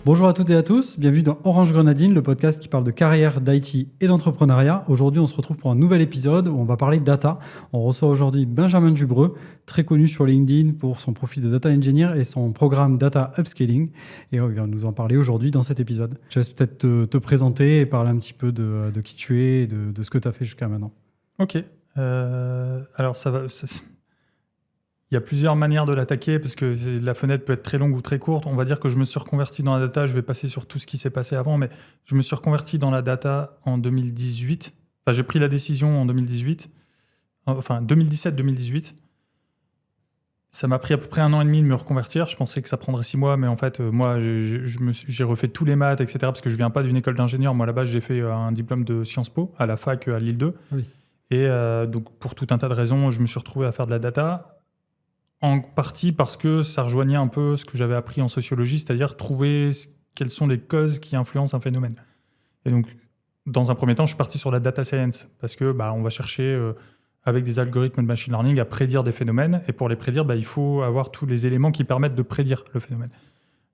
Bonjour à toutes et à tous, bienvenue dans Orange Grenadine, le podcast qui parle de carrière, d'IT et d'entrepreneuriat. Aujourd'hui, on se retrouve pour un nouvel épisode où on va parler data. On reçoit aujourd'hui Benjamin Dubreux, très connu sur LinkedIn pour son profil de data engineer et son programme Data Upscaling. Et il va nous en parler aujourd'hui dans cet épisode. Je laisse peut-être te présenter et parler un petit peu de qui tu es et de ce que tu as fait jusqu'à maintenant. Ok. Alors, il y a plusieurs manières de l'attaquer parce que la fenêtre peut être très longue ou très courte. On va dire que je me suis reconverti dans la data. Je vais passer sur tout ce qui s'est passé avant, mais je me suis reconverti dans la data en 2018. Enfin, j'ai pris la décision en 2018. Enfin, 2017-2018. Ça m'a pris à peu près 1 an et demi de me reconvertir. Je pensais que ça prendrait 6 mois, mais en fait, moi, j'ai refait tous les maths, etc. Parce que je viens pas d'une école d'ingénieur. Moi, à la base, j'ai fait un diplôme de Sciences Po à la fac à Lille 2. Oui. Et donc, pour tout un tas de raisons, je me suis retrouvé à faire de la data. En partie parce que ça rejoignait un peu ce que j'avais appris en sociologie, c'est-à-dire trouver quelles sont les causes qui influencent un phénomène. Et donc, dans un premier temps, je suis parti sur la data science, parce que on va chercher, avec des algorithmes de machine learning, à prédire des phénomènes. Et pour les prédire, il faut avoir tous les éléments qui permettent de prédire le phénomène.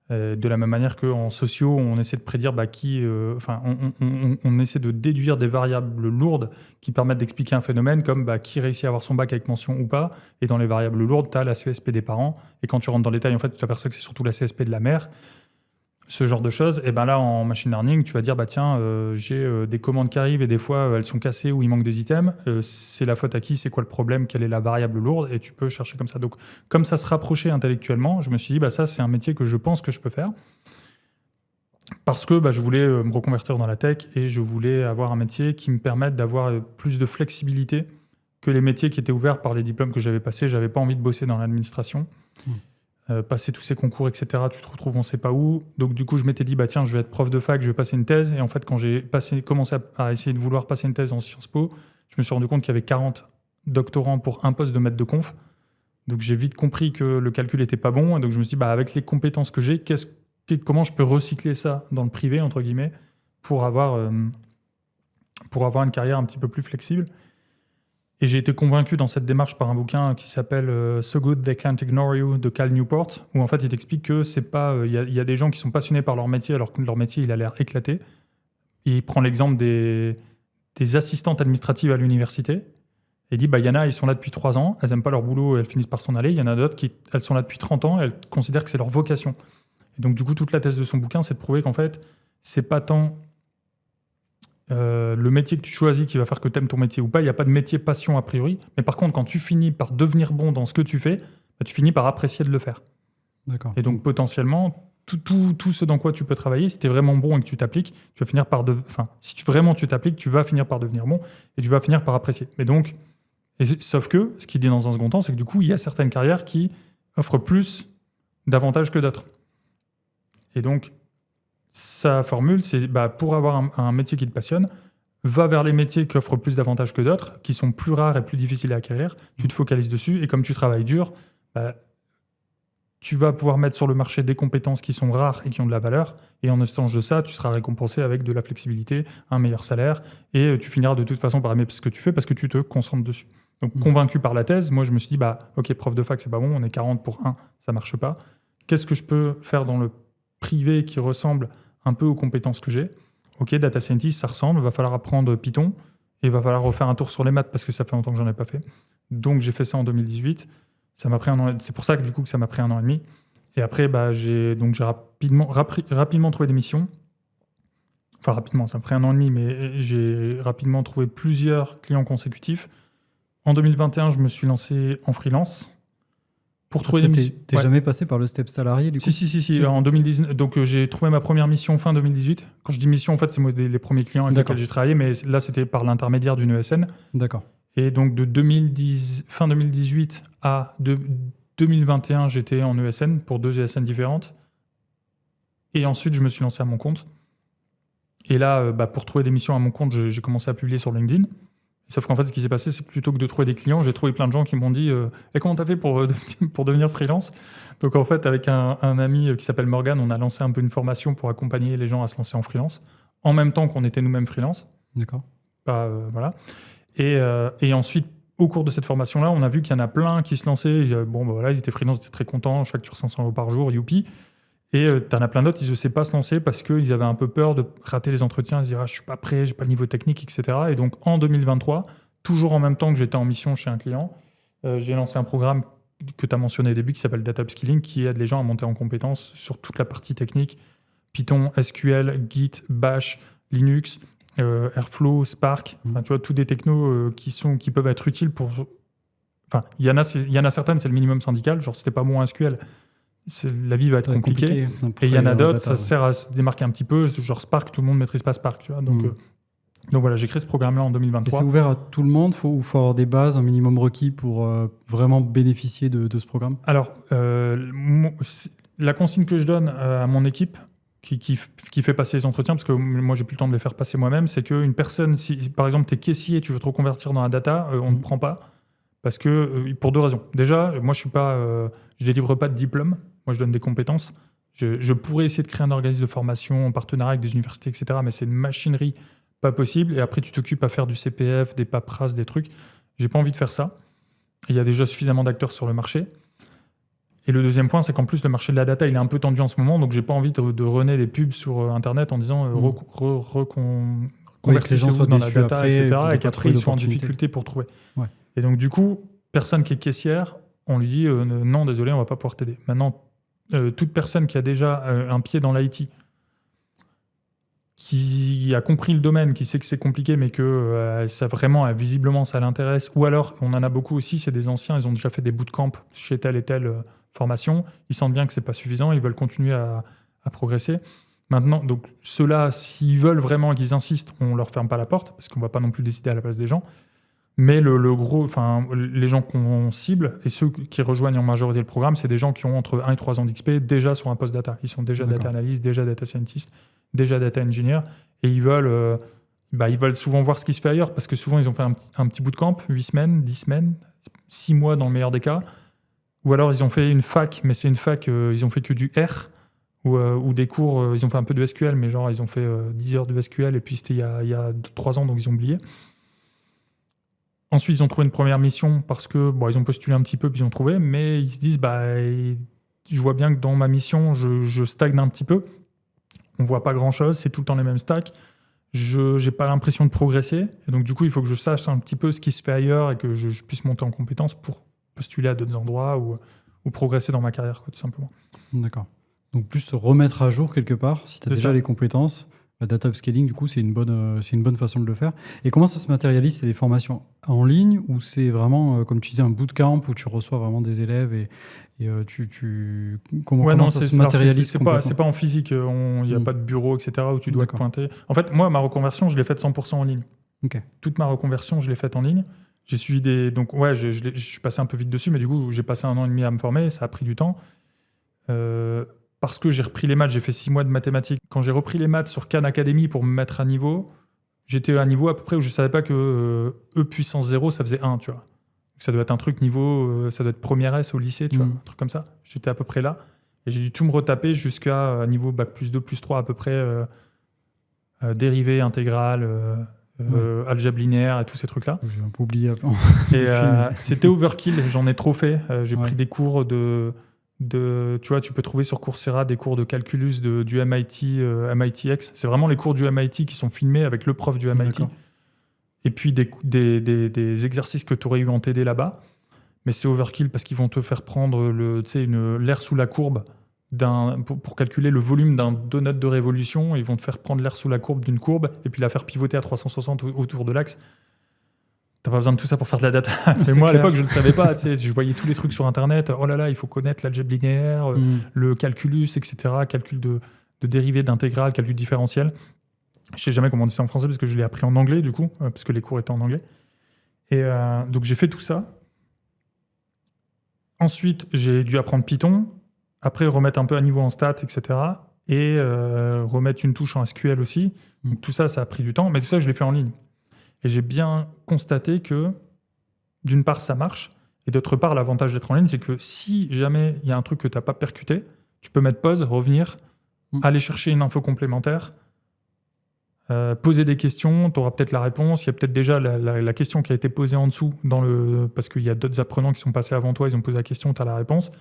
De la même manière qu'en sociaux, on essaie de prédire on essaie de déduire des variables lourdes qui permettent d'expliquer un phénomène, comme qui réussit à avoir son bac avec mention ou pas. Et dans les variables lourdes, tu as la CSP des parents. Et quand tu rentres dans les détails, en fait, tu t'aperçois que c'est surtout la CSP de la mère. Ce genre de choses. Et là, en machine learning, tu vas dire, j'ai des commandes qui arrivent et des fois, elles sont cassées ou il manque des items. C'est la faute à qui? C'est quoi le problème? Quelle est la variable lourde? Et tu peux chercher comme ça. Donc, comme ça se rapprochait intellectuellement, je me suis dit, ça, c'est un métier que je pense que je peux faire. Parce que je voulais me reconvertir dans la tech et je voulais avoir un métier qui me permette d'avoir plus de flexibilité que les métiers qui étaient ouverts par les diplômes que j'avais passés. J'avais pas envie de bosser dans l'administration. Passer tous ces concours, etc., tu te retrouves on ne sait pas où. Donc du coup, je m'étais dit, je vais être prof de fac, je vais passer une thèse. Et en fait, quand j'ai commencé à essayer de vouloir passer une thèse en Sciences Po, je me suis rendu compte qu'il y avait 40 doctorants pour un poste de maître de conf. Donc j'ai vite compris que le calcul n'était pas bon. Et donc je me suis dit, avec les compétences que j'ai, comment je peux recycler ça dans le privé, entre guillemets, pour avoir une carrière un petit peu plus flexible. Et j'ai été convaincu dans cette démarche par un bouquin qui s'appelle So Good They Can't Ignore You de Cal Newport, où en fait il t'explique que c'est pas, y a des gens qui sont passionnés par leur métier alors que leur métier il a l'air éclaté. Il prend l'exemple des assistantes administratives à l'université et il dit y en a, ils sont là depuis 3 ans, elles n'aiment pas leur boulot et elles finissent par s'en aller. Il y en a d'autres elles sont là depuis 30 ans et elles considèrent que c'est leur vocation. Et donc du coup toute la thèse de son bouquin c'est de prouver qu'en fait c'est pas tant le métier que tu choisis qui va faire que tu aimes ton métier ou pas. Il n'y a pas de métier passion a priori. Mais par contre, quand tu finis par devenir bon dans ce que tu fais, tu finis par apprécier de le faire. D'accord. Et donc, potentiellement, tout ce dans quoi tu peux travailler, si tu es vraiment bon et que tu t'appliques, tu vas finir par... si vraiment tu t'appliques, tu vas finir par devenir bon et tu vas finir par apprécier. Mais donc, sauf que, ce qu'il dit dans un second temps, c'est que du coup, il y a certaines carrières qui offrent plus d'avantages que d'autres. Et donc, sa formule, c'est pour avoir un métier qui te passionne, va vers les métiers qui offrent plus d'avantages que d'autres, qui sont plus rares et plus difficiles à acquérir. Tu te focalises dessus et comme tu travailles dur, tu vas pouvoir mettre sur le marché des compétences qui sont rares et qui ont de la valeur. Et en échange de ça, tu seras récompensé avec de la flexibilité, un meilleur salaire et tu finiras de toute façon par aimer ce que tu fais parce que tu te concentres dessus. Donc, convaincu par la thèse, moi je me suis dit, ok, prof de fac, c'est pas bon, on est 40 pour 1, ça marche pas. Qu'est-ce que je peux faire dans le privé qui ressemble un peu aux compétences que j'ai? Ok, data scientist, ça ressemble, va falloir apprendre Python et va falloir refaire un tour sur les maths parce que ça fait longtemps que j'en ai pas fait. Donc j'ai fait ça en 2018. Ça m'a pris 1 an. C'est pour ça que du coup que ça m'a pris 1 an et demi. Et après, j'ai rapidement trouvé des missions. Enfin rapidement, ça m'a pris 1 an et demi, mais j'ai rapidement trouvé plusieurs clients consécutifs. En 2021, je me suis lancé en freelance. Pour trouver des missions. T'es jamais passé par le step salarié du coup? Si. En 2019, donc j'ai trouvé ma première mission fin 2018. Quand je dis mission, en fait, c'est moi les premiers clients avec lesquels j'ai travaillé, mais là, c'était par l'intermédiaire d'une ESN. D'accord. Et donc de fin 2018 à 2021, j'étais en ESN pour 2 ESN différentes. Et ensuite, je me suis lancé à mon compte. Et là, pour trouver des missions à mon compte, j'ai commencé à publier sur LinkedIn. Sauf qu'en fait, ce qui s'est passé, c'est que plutôt que de trouver des clients, j'ai trouvé plein de gens qui m'ont dit comment t'as fait pour devenir freelance? Donc en fait, avec un ami qui s'appelle Morgan, on a lancé un peu une formation pour accompagner les gens à se lancer en freelance, en même temps qu'on était nous-mêmes freelance. D'accord. Voilà. Et ensuite, au cours de cette formation-là, on a vu qu'il y en a plein qui se lançaient. Ils étaient freelance, ils étaient très contents, je facture 500 € par jour, youpi. Et t'en as plein d'autres, ils n'osaient pas se lancer parce qu'ils avaient un peu peur de rater les entretiens, ils se disaient je suis pas prêt, j'ai pas le niveau technique, etc. Et donc en 2023, toujours en même temps que j'étais en mission chez un client, j'ai lancé un programme que tu as mentionné au début qui s'appelle Data Upskilling, qui aide les gens à monter en compétences sur toute la partie technique, Python, SQL, Git, Bash, Linux, Airflow, Spark, tu vois, tous des technos qui peuvent être utiles pour... Enfin, il y en a certaines, c'est le minimum syndical, genre si t'es pas bon en SQL, la vie va être compliquée. Et il y en a d'autres, ça sert à se démarquer un petit peu, genre Spark, tout le monde ne maîtrise pas Spark, tu vois, donc voilà, j'ai créé ce programme-là en 2023. Et c'est ouvert à tout le monde, ou faut avoir des bases, un minimum requis pour vraiment bénéficier de ce programme? Alors, la consigne que je donne à mon équipe, qui fait passer les entretiens, parce que moi, j'ai plus le temps de les faire passer moi-même, c'est qu'une personne, si par exemple, tu es caissier et tu veux te reconvertir dans la data, on ne prend pas, parce que, pour 2 raisons. Déjà, moi, je délivre pas de diplôme, moi, je donne des compétences. Je pourrais essayer de créer un organisme de formation en partenariat avec des universités, etc., mais c'est une machinerie pas possible. Et après, tu t'occupes à faire du CPF, des paperasses, des trucs. J'ai pas envie de faire ça. Il y a déjà suffisamment d'acteurs sur le marché. Et le deuxième point, c'est qu'en plus, le marché de la data, il est un peu tendu en ce moment, donc j'ai pas envie de runner des pubs sur Internet en disant convertissez-vous dans la data, après, etc. Et qu'après, ils soient en difficulté pour trouver. Ouais. Et donc, du coup, personne qui est caissière, on lui dit non, désolé, on va pas pouvoir t'aider. Maintenant, toute personne qui a déjà un pied dans l'IT, qui a compris le domaine, qui sait que c'est compliqué, mais que ça vraiment, visiblement, ça l'intéresse. Ou alors, on en a beaucoup aussi, c'est des anciens, ils ont déjà fait des bootcamps chez telle et telle formation. Ils sentent bien que c'est pas suffisant, ils veulent continuer à progresser. Maintenant, donc ceux-là, s'ils veulent vraiment qu'ils insistent, on leur ferme pas la porte, parce qu'on va pas non plus décider à la place des gens. Mais les gens qu'on cible et ceux qui rejoignent en majorité le programme, c'est des gens qui ont entre 1 et 3 ans d'XP déjà sur un poste data. Ils sont déjà data analyst, déjà data scientist, déjà data engineer, et ils veulent souvent voir ce qui se fait ailleurs, parce que souvent ils ont fait un petit bootcamp, 8 semaines, 10 semaines, 6 mois dans le meilleur des cas, ou alors ils ont fait une fac, mais c'est une fac, ils ont fait que du R, ou des cours, ils ont fait un peu de SQL, mais genre ils ont fait 10 heures de SQL, et puis c'était il y a 3 ans, donc ils ont oublié. Ensuite, ils ont trouvé une première mission parce que ils ont postulé un petit peu puis ils ont trouvé, mais ils se disent je vois bien que dans ma mission, je stagne un petit peu. On voit pas grand-chose, c'est tout le temps les mêmes stacks. Je n'ai pas l'impression de progresser. Et donc, du coup, il faut que je sache un petit peu ce qui se fait ailleurs et que je puisse monter en compétences pour postuler à d'autres endroits ou progresser dans ma carrière, tout simplement. D'accord. Donc, plus se remettre à jour quelque part, si tu as déjà les compétences. La data upscaling, du coup, c'est une bonne façon de le faire. Et comment ça se matérialise? C'est des formations en ligne ou c'est vraiment, comme tu disais, un bootcamp où tu reçois vraiment des élèves et comment ça se matérialise? C'est pas en physique, il n'y a pas de bureau, etc., où tu dois te pointer. En fait, moi, ma reconversion, je l'ai faite 100% en ligne. Okay. Toute ma reconversion, je l'ai faite en ligne. J'ai suivi Donc, ouais, je suis passé un peu vite dessus, mais du coup, j'ai passé 1 an et demi à me former, ça a pris du temps. Parce que j'ai repris les maths, j'ai fait 6 mois de mathématiques. Quand j'ai repris les maths sur Khan Academy pour me mettre à niveau, j'étais à un niveau à peu près où je ne savais pas que E puissance 0, ça faisait 1, tu vois. Ça doit être un truc niveau, ça doit être première S au lycée, tu vois, un truc comme ça. J'étais à peu près là. Et j'ai dû tout me retaper jusqu'à niveau bac plus 2, plus 3 à peu près, dérivée, intégrale, algèbre linéaire et tous ces trucs-là. J'ai un peu oublié. Et c'était overkill, j'en ai trop fait. J'ai pris des cours tu vois, tu peux trouver sur Coursera des cours de calculus du MIT, MITx. C'est vraiment les cours du MIT qui sont filmés avec le prof du MIT. D'accord. Et puis des exercices que tu aurais eu en TD là-bas. Mais c'est overkill parce qu'ils vont te faire prendre l'air sous la courbe pour calculer le volume d'un donut de révolution. Ils vont te faire prendre l'air sous la courbe d'une courbe et puis la faire pivoter à 360 autour de l'axe. T'as pas besoin de tout ça pour faire de la data. Mais moi, à l'époque, je ne le savais pas. Je voyais tous les trucs sur Internet. Oh là là, il faut connaître l'algèbre linéaire, le calculus, etc. Calcul de dérivée, d'intégrale, calcul différentiel. Je ne sais jamais comment on dit ça en français parce que je l'ai appris en anglais, du coup, parce que les cours étaient en anglais. Et donc, j'ai fait tout ça. Ensuite, j'ai dû apprendre Python. Après, remettre un peu à niveau en stats, etc. Et remettre une touche en SQL aussi. Donc, tout ça, ça a pris du temps. Mais tout ça, je l'ai fait en ligne. Et j'ai bien constaté que, d'une part, ça marche, et d'autre part, l'avantage d'être en ligne, c'est que si jamais il y a un truc que tu n'as pas percuté, tu peux mettre pause, revenir, aller chercher une info complémentaire, poser des questions, tu auras peut-être la réponse, il y a peut-être déjà la question qui a été posée en dessous, parce qu'il y a d'autres apprenants qui sont passés avant toi, ils ont posé la question, tu as la réponse.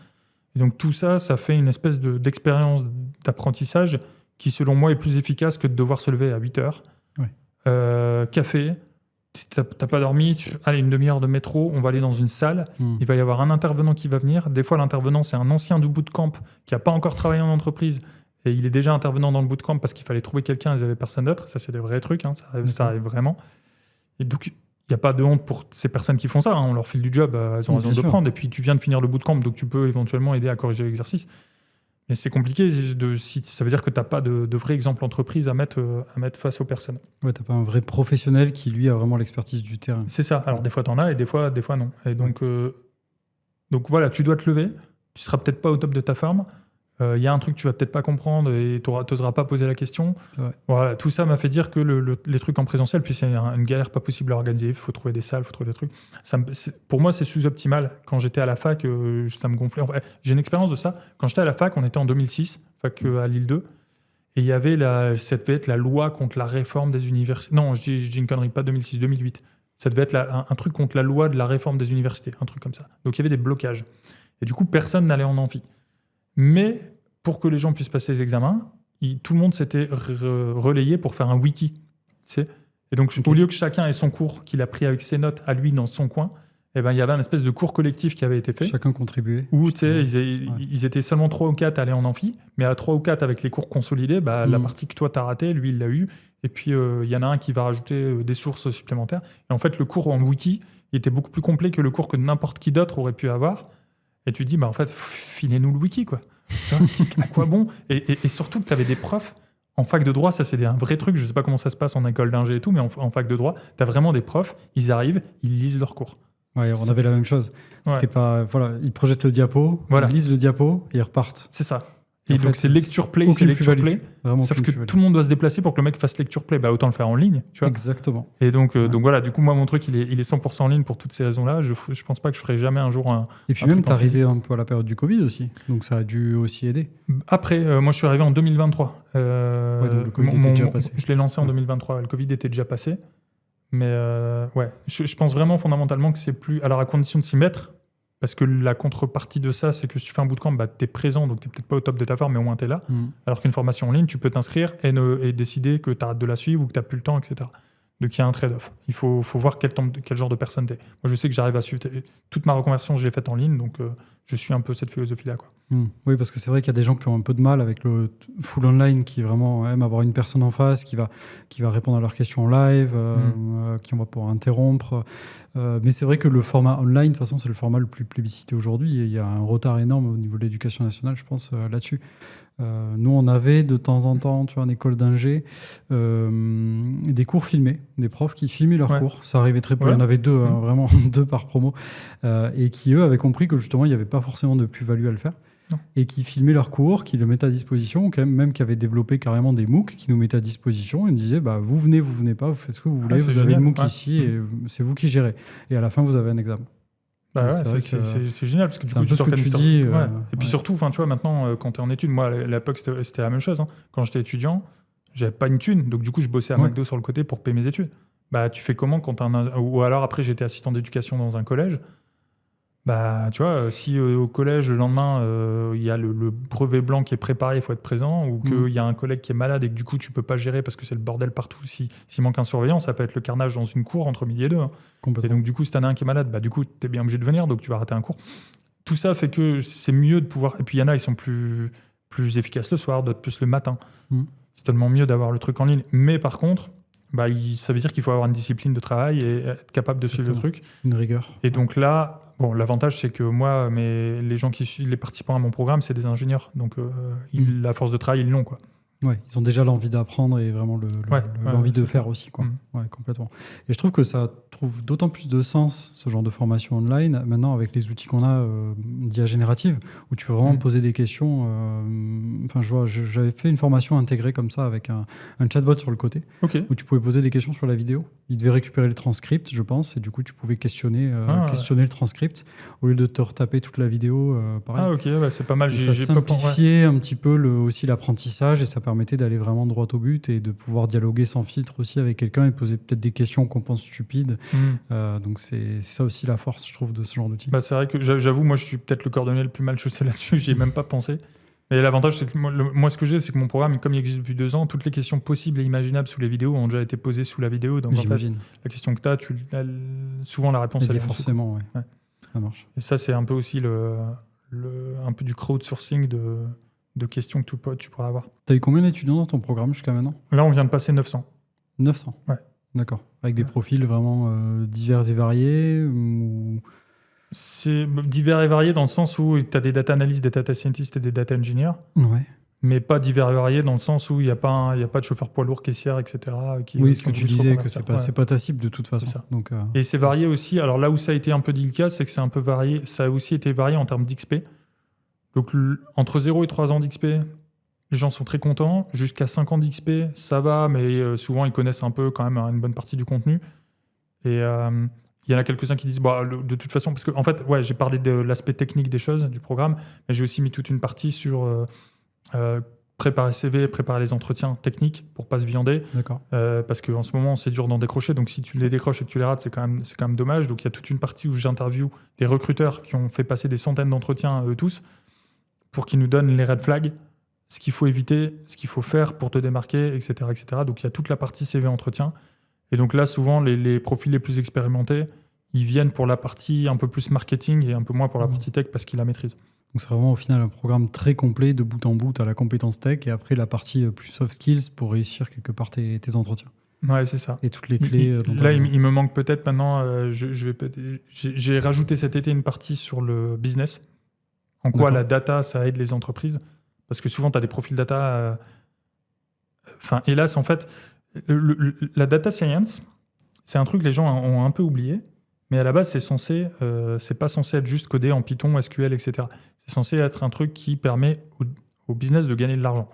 Et donc tout ça, ça fait une espèce d'expérience d'apprentissage qui, selon moi, est plus efficace que de devoir se lever à 8 heures. Café, t'as pas dormi, allez, une demi-heure de métro, on va aller dans une salle, il va y avoir un intervenant qui va venir. Des fois, l'intervenant, c'est un ancien du bootcamp qui n'a pas encore travaillé en entreprise et il est déjà intervenant dans le bootcamp parce qu'il fallait trouver quelqu'un, ils n'avaient personne d'autre. Ça, c'est des vrais trucs, ça arrive vraiment. Et donc, il n'y a pas de honte pour ces personnes qui font ça, on leur file du job, elles ont raison de prendre. Et puis, tu viens de finir le bootcamp, donc tu peux éventuellement aider à corriger l'exercice. Mais c'est compliqué, si ça veut dire que tu n'as pas de vrai exemple entreprise à mettre face aux personnes. Ouais, tu n'as pas un vrai professionnel qui, lui, a vraiment l'expertise du terrain. C'est ça. Alors, des fois, tu en as et des fois non. Et donc voilà, tu dois te lever. Tu ne seras peut-être pas au top de ta forme. Il y a un truc que tu vas peut-être pas comprendre et tu n'oseras pas poser la question. Voilà, tout ça m'a fait dire que les trucs en présentiel, puis c'est une galère pas possible à organiser. Il faut trouver des salles, il faut trouver des trucs. Pour moi, c'est sous-optimal. Quand j'étais à la fac, ça me gonflait. J'ai une expérience de ça. Quand j'étais à la fac, on était en 2006, fac à Lille 2. Et il y avait ça devait être la loi contre la réforme des universités. Non, je dis une connerie, pas 2006, 2008. Ça devait être un truc contre la loi de la réforme des universités, un truc comme ça. Donc il y avait des blocages. Et du coup, personne n'allait en amphi. Mais pour que les gens puissent passer les examens, tout le monde s'était relayé pour faire un wiki. Tu sais. Et donc, au lieu que chacun ait son cours qu'il a pris avec ses notes à lui dans son coin, il y avait un espèce de cours collectif qui avait été fait. Chacun contribuait. Où ils étaient seulement 3 ou 4 à aller en amphi, mais à 3 ou 4 avec les cours consolidés, la partie que toi t'as ratée, lui il l'a eu. Et puis il y en a un qui va rajouter des sources supplémentaires. Et en fait, le cours en wiki, il était beaucoup plus complet que le cours que n'importe qui d'autre aurait pu avoir. Et tu te dis, en fait, filez-nous le wiki, quoi. À quoi bon ? Et surtout que tu avais des profs. En fac de droit, ça c'est un vrai truc. Je ne sais pas comment ça se passe en école d'ingé et tout, mais en fac de droit, tu as vraiment des profs, ils arrivent, ils lisent leurs cours. Ouais, on avait la même chose. C'était pas, ils projettent le diapo, ils lisent le diapo et ils repartent. C'est ça. Et donc c'est lecture play, c'est lecture play. Sauf que tout le monde doit se déplacer pour que le mec fasse lecture play. Autant le faire en ligne. Tu vois. Exactement. Et donc voilà, du coup, moi, mon truc, il est 100% en ligne pour toutes ces raisons-là. Je pense pas que je ferai jamais un jour un. Et puis même, t'es arrivé un peu à la période du Covid aussi. Donc ça a dû aussi aider. Après, moi, je suis arrivé en 2023. Donc le Covid était déjà passé. Je l'ai lancé en 2023. Le Covid était déjà passé. Mais je pense vraiment fondamentalement que c'est plus. Alors, à condition de s'y mettre. Parce que la contrepartie de ça, c'est que si tu fais un bootcamp, tu es présent, donc tu n'es peut-être pas au top de ta forme, mais au moins tu es là. Alors qu'une formation en ligne, tu peux t'inscrire et décider que tu arrêtes de la suivre ou que tu n'as plus le temps, etc. Donc il y a un trade-off. Il faut voir quel genre de personne tu es. Moi, je sais que j'arrive à suivre. Toute ma reconversion, je l'ai faite en ligne, donc je suis un peu cette philosophie-là. Quoi. Oui, parce que c'est vrai qu'il y a des gens qui ont un peu de mal avec le full online, qui vraiment aiment avoir une personne en face, qui va répondre à leurs questions en live, qui on va pouvoir interrompre. Mais c'est vrai que le format online, de toute façon, c'est le format le plus plébiscité aujourd'hui. Et il y a un retard énorme au niveau de l'éducation nationale, je pense, là-dessus. Nous, on avait de temps en temps, tu vois, en école d'ingé, des cours filmés, des profs qui filmaient leurs cours. Ça arrivait très peu. Il y en avait 2, vraiment 2 par promo, et qui, eux, avaient compris que justement, il n'y avait pas forcément de plus-value à le faire. Non. Et qui filmaient leurs cours, qui le mettaient à disposition, ou même qui avaient développé carrément des MOOC qui nous mettaient à disposition. Ils nous disaient, vous venez pas, vous faites ce que vous voulez, vous avez le MOOC ici, et c'est vous qui gérez. Et à la fin, vous avez un examen. C'est génial parce que du coup, tu t'organises. Et puis surtout, tu vois, maintenant, quand tu es en études, moi, à l'époque, c'était la même chose. Quand j'étais étudiant, j'avais pas une thune, donc du coup, je bossais à McDo sur le côté pour payer mes études. Tu fais comment quand ou alors après, j'étais assistant d'éducation dans un collège. Tu vois, si au collège, le lendemain, il y a le brevet blanc qui est préparé, il faut être présent, ou qu'il y a un collègue qui est malade et que du coup, tu peux pas gérer parce que c'est le bordel partout. S'il manque un surveillant, ça peut être le carnage dans une cour entre midi et 2. Et donc, du coup, si t'en as un qui est malade, du coup, t'es bien obligé de venir, donc tu vas rater un cours. Tout ça fait que c'est mieux de pouvoir... Et puis, il y en a, ils sont plus efficaces le soir, d'autres plus le matin. C'est tellement mieux d'avoir le truc en ligne. Mais par contre... ça veut dire qu'il faut avoir une discipline de travail et être capable de suivre le truc. Une rigueur. Et donc là, l'avantage, c'est que moi, les participants à mon programme, c'est des ingénieurs. Donc, la force de travail, ils l'ont, quoi. Ouais, ils ont déjà l'envie d'apprendre et vraiment l'envie de faire aussi, quoi. Ouais, complètement. Et je trouve que ça trouve d'autant plus de sens, ce genre de formation online, maintenant avec les outils qu'on a d'IA générative, où tu peux vraiment poser des questions. J'avais fait une formation intégrée comme ça avec un chatbot sur le côté, où tu pouvais poser des questions sur la vidéo. Il devait récupérer le transcript, je pense, et du coup, tu pouvais questionner le transcript au lieu de te retaper toute la vidéo. Pareil. C'est pas mal. Ça simplifiait un petit peu aussi l'apprentissage et ça permettait d'aller vraiment droit au but et de pouvoir dialoguer sans filtre aussi avec quelqu'un et poser peut-être des questions qu'on pense stupides. Donc c'est ça aussi la force, je trouve, de ce genre d'outil. Bah, c'est vrai que j'avoue, moi, je suis peut-être le cordonnier le plus mal chaussé là-dessus. J'y ai même pas pensé. Mais l'avantage, c'est que moi, ce que j'ai, c'est que mon programme, comme il existe depuis 2 ans, toutes les questions possibles et imaginables sous les vidéos ont déjà été posées sous la vidéo. Donc, en fait, J'imagine. la question que tu as, souvent la réponse, Il elle y est a en dessous. forcément, ouais. Ouais. Ça marche. Et ça, c'est un peu aussi un peu du crowdsourcing de questions que tu pourras avoir. Tu as eu combien d'étudiants dans ton programme jusqu'à maintenant? Là, on vient de passer 900. 900. Ouais. D'accord. Avec des profils vraiment divers et variés ou... C'est divers et varié dans le sens où tu as des data analysts, des data scientists et des data engineers, Ouais. mais pas divers et varié dans le sens où il n'y a pas de chauffeur poids lourd, caissière, etc. Oui, ce que tu disais, que c'est c'est pas ta cible de toute façon. C'est ça. Donc, Et c'est varié aussi. Alors là où ça a été un peu délicat, c'est que c'est un peu varié. Ça a aussi été varié en termes d'XP. Donc entre 0 et 3 ans d'XP, les gens sont très contents. Jusqu'à 5 ans d'XP, ça va, mais souvent ils connaissent un peu quand même une bonne partie du contenu. Et il y en a quelques-uns qui disent, bah, de toute façon, parce que en fait, ouais, j'ai parlé de l'aspect technique des choses, du programme, mais j'ai aussi mis toute une partie sur préparer CV, préparer les entretiens techniques pour pas se viander. d'accord. Parce qu'en ce moment, c'est dur d'en décrocher. Donc, si tu les décroches et que tu les rates, c'est quand même dommage. Donc, il y a toute une partie où j'interviewe des recruteurs qui ont fait passer des centaines d'entretiens, eux tous, pour qu'ils nous donnent les red flags, ce qu'il faut éviter, ce qu'il faut faire pour te démarquer, etc., etc. Donc, il y a toute la partie CV entretien. Et donc là, souvent, les profils les plus expérimentés, ils viennent pour la partie un peu plus marketing et un peu moins pour la partie tech parce qu'ils la maîtrisent. Donc c'est vraiment au final un programme très complet de bout en bout. Tu as la compétence tech et après la partie plus soft skills pour réussir quelque part tes entretiens. Ouais, c'est ça. Et toutes les clés. Là, il me manque peut-être maintenant. J'ai rajouté cet été une partie sur le business. En quoi la data, ça aide les entreprises. Parce que souvent, tu as des profils data. Enfin, hélas, en fait, la data science, c'est un truc que les gens ont un peu oublié. Mais à la base, c'est pas censé être juste codé en Python, SQL, etc. C'est censé être un truc qui permet au business de gagner de l'argent.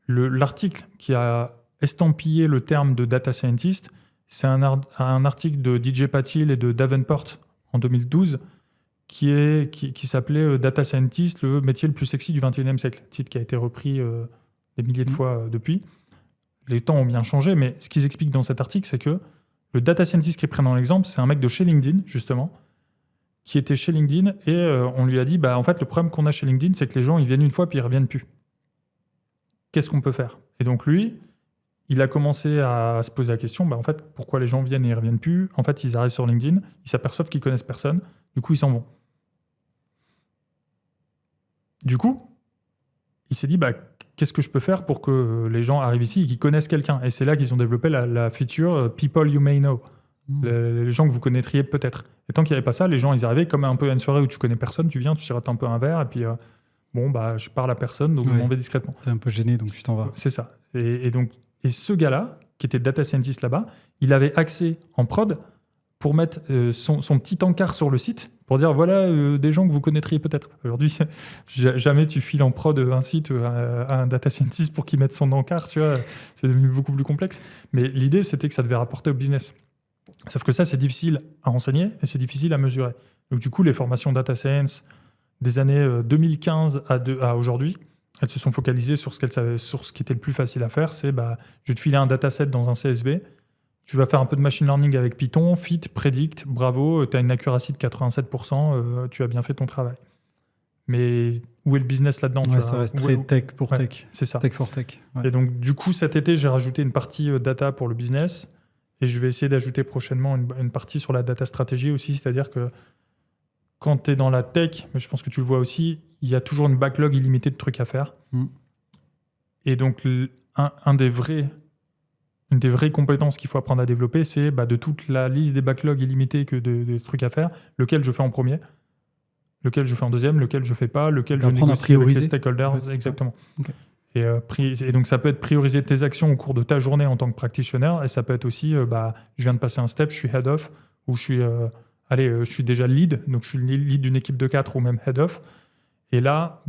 L'article qui a estampillé le terme de data scientist, c'est un article de DJ Patil et de Davenport en 2012 qui s'appelait Data Scientist, le métier le plus sexy du 21e siècle. Titre qui a été repris des milliers de fois depuis. Les temps ont bien changé, mais ce qu'ils expliquent dans cet article, c'est que le data scientist qui est pris dans l'exemple, c'est un mec de chez LinkedIn, justement, qui était chez LinkedIn et on lui a dit, bah, en fait, le problème qu'on a chez LinkedIn, c'est que les gens, ils viennent une fois puis ils ne reviennent plus. Qu'est-ce qu'on peut faire? Et donc lui, il a commencé à se poser la question, bah, en fait, pourquoi les gens viennent et ils ne reviennent plus? En fait, ils arrivent sur LinkedIn, ils s'aperçoivent qu'ils ne connaissent personne, du coup, ils s'en vont. Du coup, il s'est dit, bah, qu'est-ce que je peux faire pour que les gens arrivent ici et qu'ils connaissent quelqu'un? Et c'est là qu'ils ont développé la feature People You May Know. Les gens que vous connaîtriez peut-être. Et tant qu'il n'y avait pas ça, les gens, ils arrivaient comme un peu à une soirée où tu connais personne, tu viens, tu sirotes un peu un verre, et puis bon, bah, je parle à personne, donc je m'en vais discrètement. T'es un peu gêné, donc tu t'en vas. C'est ça. Et ce gars-là, qui était data scientist là-bas, il avait accès en prod pour mettre son petit encart sur le site pour dire voilà des gens que vous connaîtriez peut-être. Aujourd'hui, jamais tu files en prod un site à un data scientist pour qu'il mette son encart, tu vois, c'est devenu beaucoup plus complexe. Mais l'idée, c'était que ça devait rapporter au business. Sauf que ça, c'est difficile à enseigner et c'est difficile à mesurer. Donc du coup, les formations data science des années 2015 à aujourd'hui, elles se sont focalisées sur ce qui était le plus facile à faire. C'est bah, je vais te filer un dataset dans un CSV. Tu vas faire un peu de machine learning avec Python, fit, predict, bravo, tu as une accuracy de 87%, tu as bien fait ton travail. Mais où est le business là-dedans? Ça reste très tech pour tech. C'est ça. Tech for tech. Ouais. Et donc, du coup, cet été, j'ai rajouté une partie data pour le business et je vais essayer d'ajouter prochainement une partie sur la data stratégie aussi, c'est-à-dire que quand tu es dans la tech, mais je pense que tu le vois aussi, il y a toujours une backlog illimitée de trucs à faire. Et donc, une des vraies compétences qu'il faut apprendre à développer, c'est de toute la liste des backlogs illimités que de trucs à faire, lequel je fais en premier, lequel je fais en deuxième, lequel je fais pas, lequel je négocie avec les stakeholders. En fait. Exactement. Okay. Et donc, ça peut être prioriser tes actions au cours de ta journée en tant que practitioner, et ça peut être aussi, je viens de passer un step, je suis head of, ou je suis déjà lead, donc je suis lead d'une équipe de 4 ou même head of. Et là,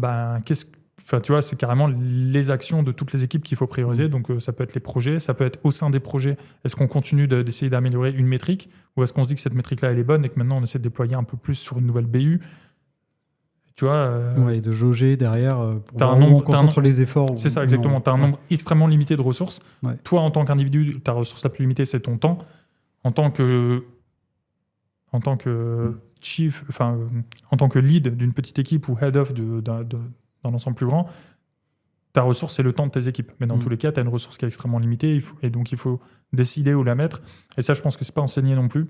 tu vois, c'est carrément les actions de toutes les équipes qu'il faut prioriser. Donc, ça peut être les projets, ça peut être au sein des projets. Est-ce qu'on continue d'essayer d'améliorer une métrique ou est-ce qu'on se dit que cette métrique-là, elle est bonne et que maintenant, on essaie de déployer un peu plus sur une nouvelle BU? Tu vois, Ouais, de jauger derrière pour t'as voir un où on nombre- concentre les efforts. c'est ça, exactement. Tu as un nombre extrêmement limité de ressources. Ouais. Toi, en tant qu'individu, ta ressource la plus limitée, c'est ton temps. En tant que chief, en tant que lead d'une petite équipe ou head of d'un ensemble plus grand, ta ressource, c'est le temps de tes équipes. Mais dans tous les cas, tu as une ressource qui est extrêmement limitée et donc il faut décider où la mettre. Et ça, je pense que c'est pas enseigné non plus.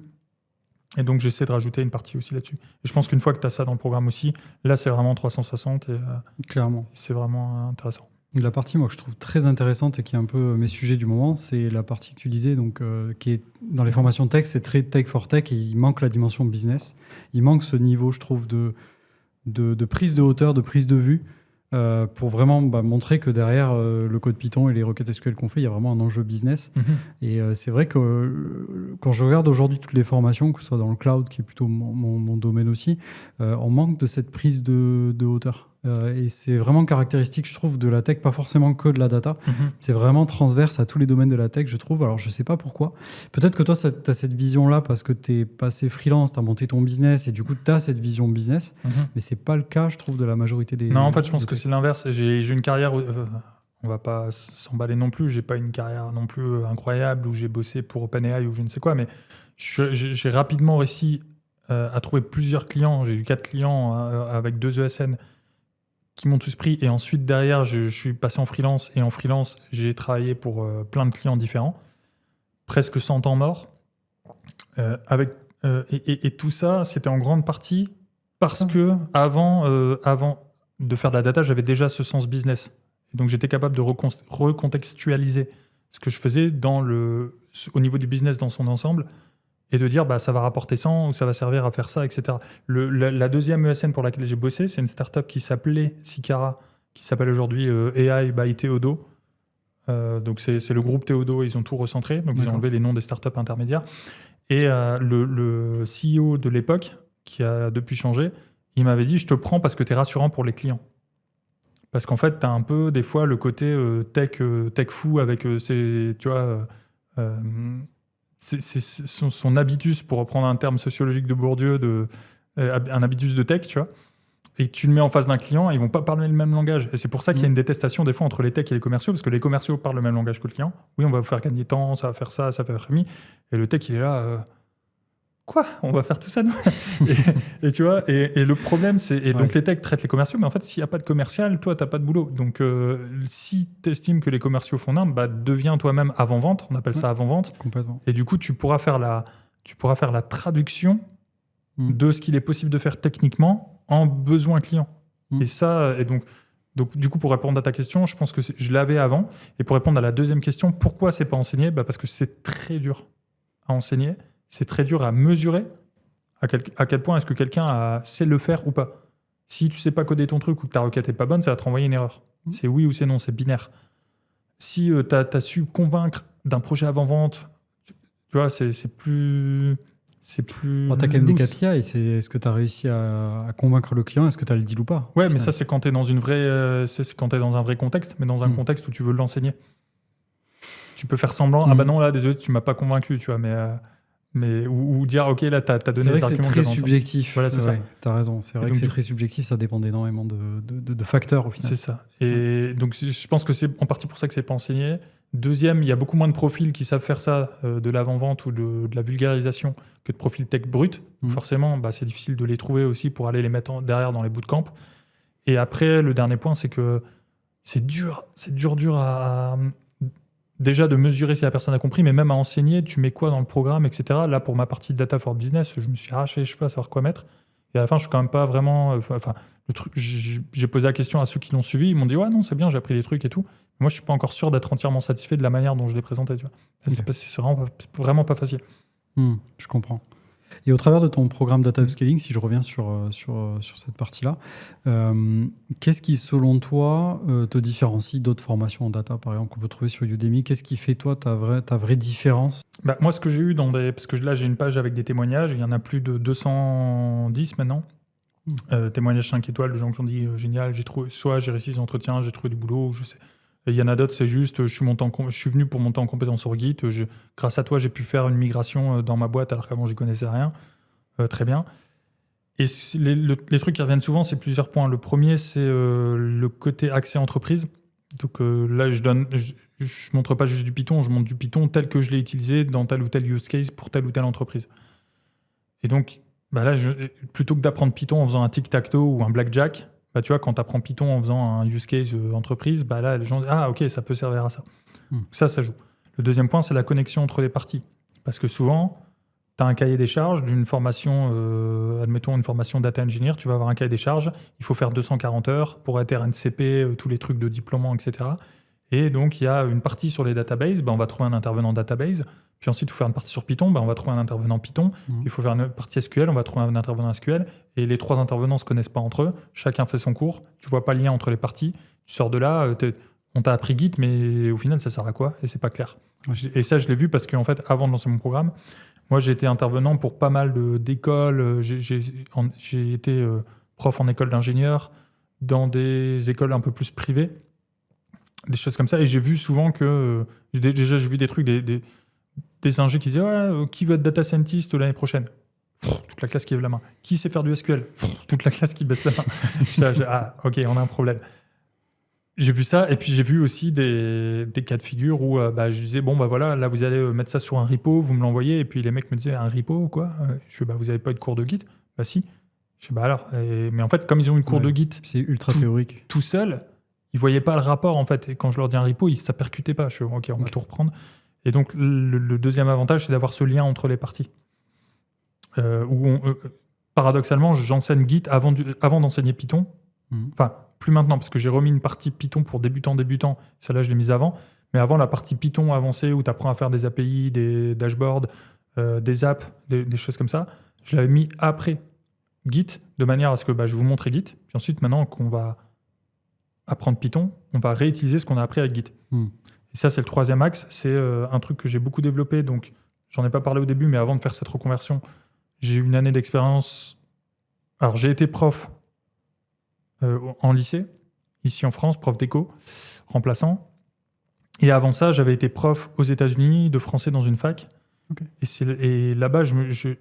Et donc, j'essaie de rajouter une partie aussi là-dessus. Et je pense qu'une fois que tu as ça dans le programme aussi, là, c'est vraiment 360 et Clairement. c'est vraiment intéressant. La partie, moi, que je trouve très intéressante et qui est un peu mes sujets du moment, c'est la partie que tu disais, donc, qui est dans les formations tech, c'est très tech for tech et il manque la dimension business. Il manque ce niveau, je trouve, de prise de hauteur, de prise de vue, pour vraiment montrer que derrière le code Python et les requêtes SQL qu'on fait, il y a vraiment un enjeu business. Et c'est vrai que quand je regarde aujourd'hui toutes les formations, que ce soit dans le cloud, qui est plutôt mon domaine aussi, on manque de cette prise de hauteur. Et c'est vraiment caractéristique, je trouve, de la tech, pas forcément que de la data. C'est vraiment transverse à tous les domaines de la tech, je trouve. Alors, je sais pas pourquoi. Peut-être que toi, tu as cette vision-là parce que tu es passé freelance, tu as monté ton business et du coup, tu as cette vision business. Mais c'est pas le cas, je trouve, de la majorité des... Non, en fait, je pense que c'est l'inverse. J'ai une carrière... on va pas s'emballer non plus. J'ai pas une carrière non plus incroyable où j'ai bossé pour OpenAI ou je ne sais quoi, mais j'ai rapidement réussi à trouver plusieurs clients. J'ai eu 4 clients avec 2 ESN qui m'ont tous pris. Et ensuite, derrière, je suis passé en freelance. Et en freelance, j'ai travaillé pour plein de clients différents. Presque 100 ans morts. Et tout ça, c'était en grande partie parce que avant de faire de la data, j'avais déjà ce sens business. Et donc, j'étais capable de recontextualiser ce que je faisais au niveau du business dans son ensemble et de dire ça va rapporter 100 ou ça va servir à faire ça, etc. La deuxième ESN pour laquelle j'ai bossé, c'est une startup qui s'appelait Sicara, qui s'appelle aujourd'hui AI by Theodo. Donc c'est le groupe Theodo, ils ont tout recentré, donc ils ont enlevé les noms des startups intermédiaires. Et le CEO de l'époque, qui a depuis changé, il m'avait dit « Je te prends parce que tu es rassurant pour les clients ». Parce qu'en fait, tu as un peu des fois le côté tech fou avec son habitus, pour reprendre un terme sociologique de Bourdieu, un habitus de tech, tu vois. Et tu le mets en face d'un client, ils vont pas parler le même langage. Et c'est pour ça qu'il y a une détestation des fois entre les techs et les commerciaux, parce que les commerciaux parlent le même langage que le client. Oui, on va vous faire gagner temps, ça va faire ça, ça va faire mi. Et le tech, il est là... Quoi ? On va faire tout ça, nous ? et tu vois, et le problème, c'est... Et donc, les techs traitent les commerciaux, mais en fait, s'il n'y a pas de commercial, toi, tu n'as pas de boulot. Donc, si tu estimes que les commerciaux font n'importe, deviens toi-même avant-vente. On appelle ça avant-vente. Complètement. Et du coup, tu pourras faire la traduction de ce qu'il est possible de faire techniquement en besoin client. Et ça... Et donc, du coup, pour répondre à ta question, je pense que je l'avais avant. Et pour répondre à la deuxième question, pourquoi c'est pas enseigné ? Parce que c'est très dur à enseigner. C'est très dur à mesurer à quel point est-ce que quelqu'un sait le faire ou pas. Si tu sais pas coder ton truc ou que ta requête est pas bonne, ça va te renvoyer une erreur. C'est oui ou c'est non, c'est binaire. Si tu as su convaincre d'un projet avant-vente, tu vois, c'est plus... Tu as quand même des KPI. Est-ce que tu as réussi à convaincre le client ? Est-ce que tu as le deal ou pas ? Ouais, mais ça, c'est quand tu es dans une vraie, c'est quand tu es dans un vrai contexte, mais dans un contexte où tu veux l'enseigner. Tu peux faire semblant, ah bah non, là, désolé, tu m'as pas convaincu, tu vois, mais ou dire, ok, là, tu as donné des arguments. C'est très subjectif. Voilà, c'est ça. Tu as raison. C'est vrai que c'est très subjectif, ça dépend énormément de facteurs au final. C'est ça. Et donc, je pense que c'est en partie pour ça que c'est pas enseigné. Deuxième, il y a beaucoup moins de profils qui savent faire ça, de l'avant-vente ou de la vulgarisation, que de profils tech brut. Forcément, c'est difficile de les trouver aussi pour aller les mettre derrière dans les bootcamps. Et après, le dernier point, c'est que c'est dur à déjà de mesurer si la personne a compris, mais même à enseigner, tu mets quoi dans le programme, etc. Là, pour ma partie Data for Business, je me suis arraché les cheveux à savoir quoi mettre. Et à la fin, je suis quand même pas vraiment... le truc, j'ai posé la question à ceux qui l'ont suivi, ils m'ont dit « Ouais, non, c'est bien, j'ai appris des trucs et tout. » Moi, je suis pas encore sûr d'être entièrement satisfait de la manière dont je l'ai présenté. Tu vois. C'est vraiment pas facile. Je comprends. Et au travers de ton programme Data Upscaling, si je reviens sur cette partie-là, qu'est-ce qui, selon toi, te différencie d'autres formations en data, par exemple, qu'on peut trouver sur Udemy ? Qu'est-ce qui fait, toi, ta vraie différence ? Moi, ce que j'ai eu parce que là, j'ai une page avec des témoignages, il y en a plus de 210 maintenant. Témoignages 5 étoiles de gens qui ont dit génial, soit j'ai réussi les entretiens, j'ai trouvé du boulot, je sais. Il y en a d'autres, c'est juste, je suis venu pour monter en compétence sur Git. Grâce à toi, j'ai pu faire une migration dans ma boîte alors qu'avant, j'y connaissais rien. Très bien. Et les trucs qui reviennent souvent, c'est plusieurs points. Le premier, c'est le côté accès entreprise. Donc là, je montre pas juste du Python, je montre du Python tel que je l'ai utilisé dans tel ou tel use case pour telle ou telle entreprise. Et donc, là, plutôt que d'apprendre Python en faisant un tic-tac-toe ou un blackjack, tu vois, quand tu apprends Python en faisant un use case entreprise, là, les gens disent « Ah, ok, ça peut servir à ça. » Ça joue. Le deuxième point, c'est la connexion entre les parties. Parce que souvent, tu as un cahier des charges d'une formation, admettons une formation data engineer, tu vas avoir un cahier des charges, il faut faire 240 heures pour être RNCP, tous les trucs de diplômant, etc. Et donc, il y a une partie sur les databases, on va trouver un intervenant database. Puis ensuite, il faut faire une partie sur Python, on va trouver un intervenant Python. Il faut faire une partie SQL, on va trouver un intervenant SQL. Et les 3 intervenants ne se connaissent pas entre eux. Chacun fait son cours. Tu ne vois pas le lien entre les parties. Tu sors de là, on t'a appris Git, mais au final, ça sert à quoi? Et c'est pas clair. Et ça, je l'ai vu parce qu'en fait, avant de lancer mon programme, moi, j'ai été intervenant pour pas mal d'écoles. J'ai été prof en école d'ingénieur, dans des écoles un peu plus privées, des choses comme ça. Et j'ai vu souvent que... j'ai vu des trucs, des ingés qui disaient ouais, qui veut être data scientist l'année prochaine? Toute la classe qui lève la main. Qui sait faire du SQL? Toute la classe qui baisse la main. Ah, ok, on a un problème. J'ai vu ça, et puis j'ai vu aussi des cas de figure où je disais, voilà, là vous allez mettre ça sur un repo, vous me l'envoyez, et puis les mecs me disaient, un repo, quoi? Je dis, vous n'avez pas eu de cours de Git? Bah si. Je dis, alors. Mais en fait, comme ils ont eu cours de Git, c'est ultra théorique. Tout seul, ils ne voyaient pas le rapport, en fait. Et quand je leur dis un repo, ça ne percutait pas. Je dis, ok, on va tout reprendre. Et donc, le deuxième avantage, c'est d'avoir ce lien entre les parties. Paradoxalement, j'enseigne Git avant d'enseigner Python. Enfin, plus maintenant, parce que j'ai remis une partie Python pour débutants. Celle-là, je l'ai mise avant. Mais avant, la partie Python avancée, où tu apprends à faire des API, des dashboards, des apps, des choses comme ça, je l'avais mis après Git, de manière à ce que je vais vous montrer Git. Puis ensuite, maintenant qu'on va apprendre Python, on va réutiliser ce qu'on a appris avec Git. Et ça, c'est le troisième axe. C'est un truc que j'ai beaucoup développé. Donc, j'en ai pas parlé au début, mais avant de faire cette reconversion, j'ai eu une année d'expérience. Alors, j'ai été prof en lycée, ici en France, prof d'éco, remplaçant. Et avant ça, j'avais été prof aux États-Unis de français dans une fac. Okay. Et là-bas, j'ai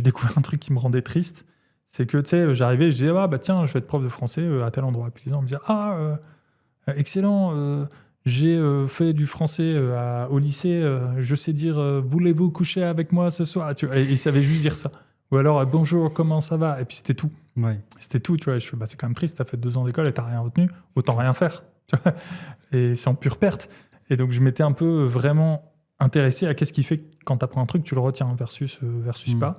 découvert un truc qui me rendait triste. C'est que, tu sais, j'arrivais, je disais, tiens, je vais être prof de français à tel endroit. Puis les gens me disaient, excellent, j'ai fait du français au lycée, je sais dire, voulez-vous coucher avec moi ce soir? Et ils savaient juste dire ça. Ou alors, bonjour, comment ça va? Et puis c'était tout. Ouais. C'était tout, tu vois. Je fais, c'est quand même triste, t'as fait 2 ans d'école et t'as rien retenu, autant rien faire. Tu vois, et c'est en pure perte. Et donc, je m'étais un peu vraiment intéressé à qu'est-ce qui fait que quand t'apprends un truc, tu le retiens versus pas.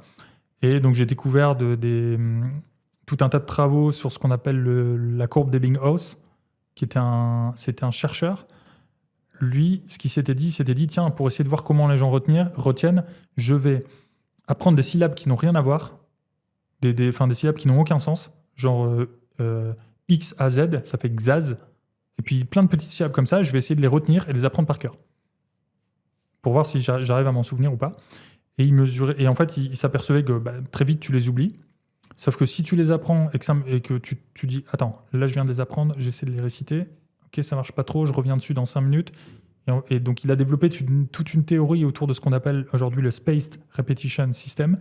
Et donc, j'ai découvert tout un tas de travaux sur ce qu'on appelle la courbe d'Ebbinghaus, c'était un chercheur. Lui, ce qu'il s'était dit, tiens, pour essayer de voir comment les gens retiennent, je vais apprendre des syllabes qui n'ont rien à voir, des syllabes qui n'ont aucun sens, genre X à Z, ça fait Xaz, et puis plein de petites syllabes comme ça, je vais essayer de les retenir et de les apprendre par cœur, pour voir si j'arrive à m'en souvenir ou pas. Et il mesurait, et en fait, il s'apercevait que très vite, tu les oublies. Sauf que si tu les apprends et que tu dis, attends, là, je viens de les apprendre, j'essaie de les réciter, ok, ça marche pas trop, je reviens dessus dans 5 minutes. Et donc, il a développé toute une théorie autour de ce qu'on appelle aujourd'hui le Spaced Repetition System.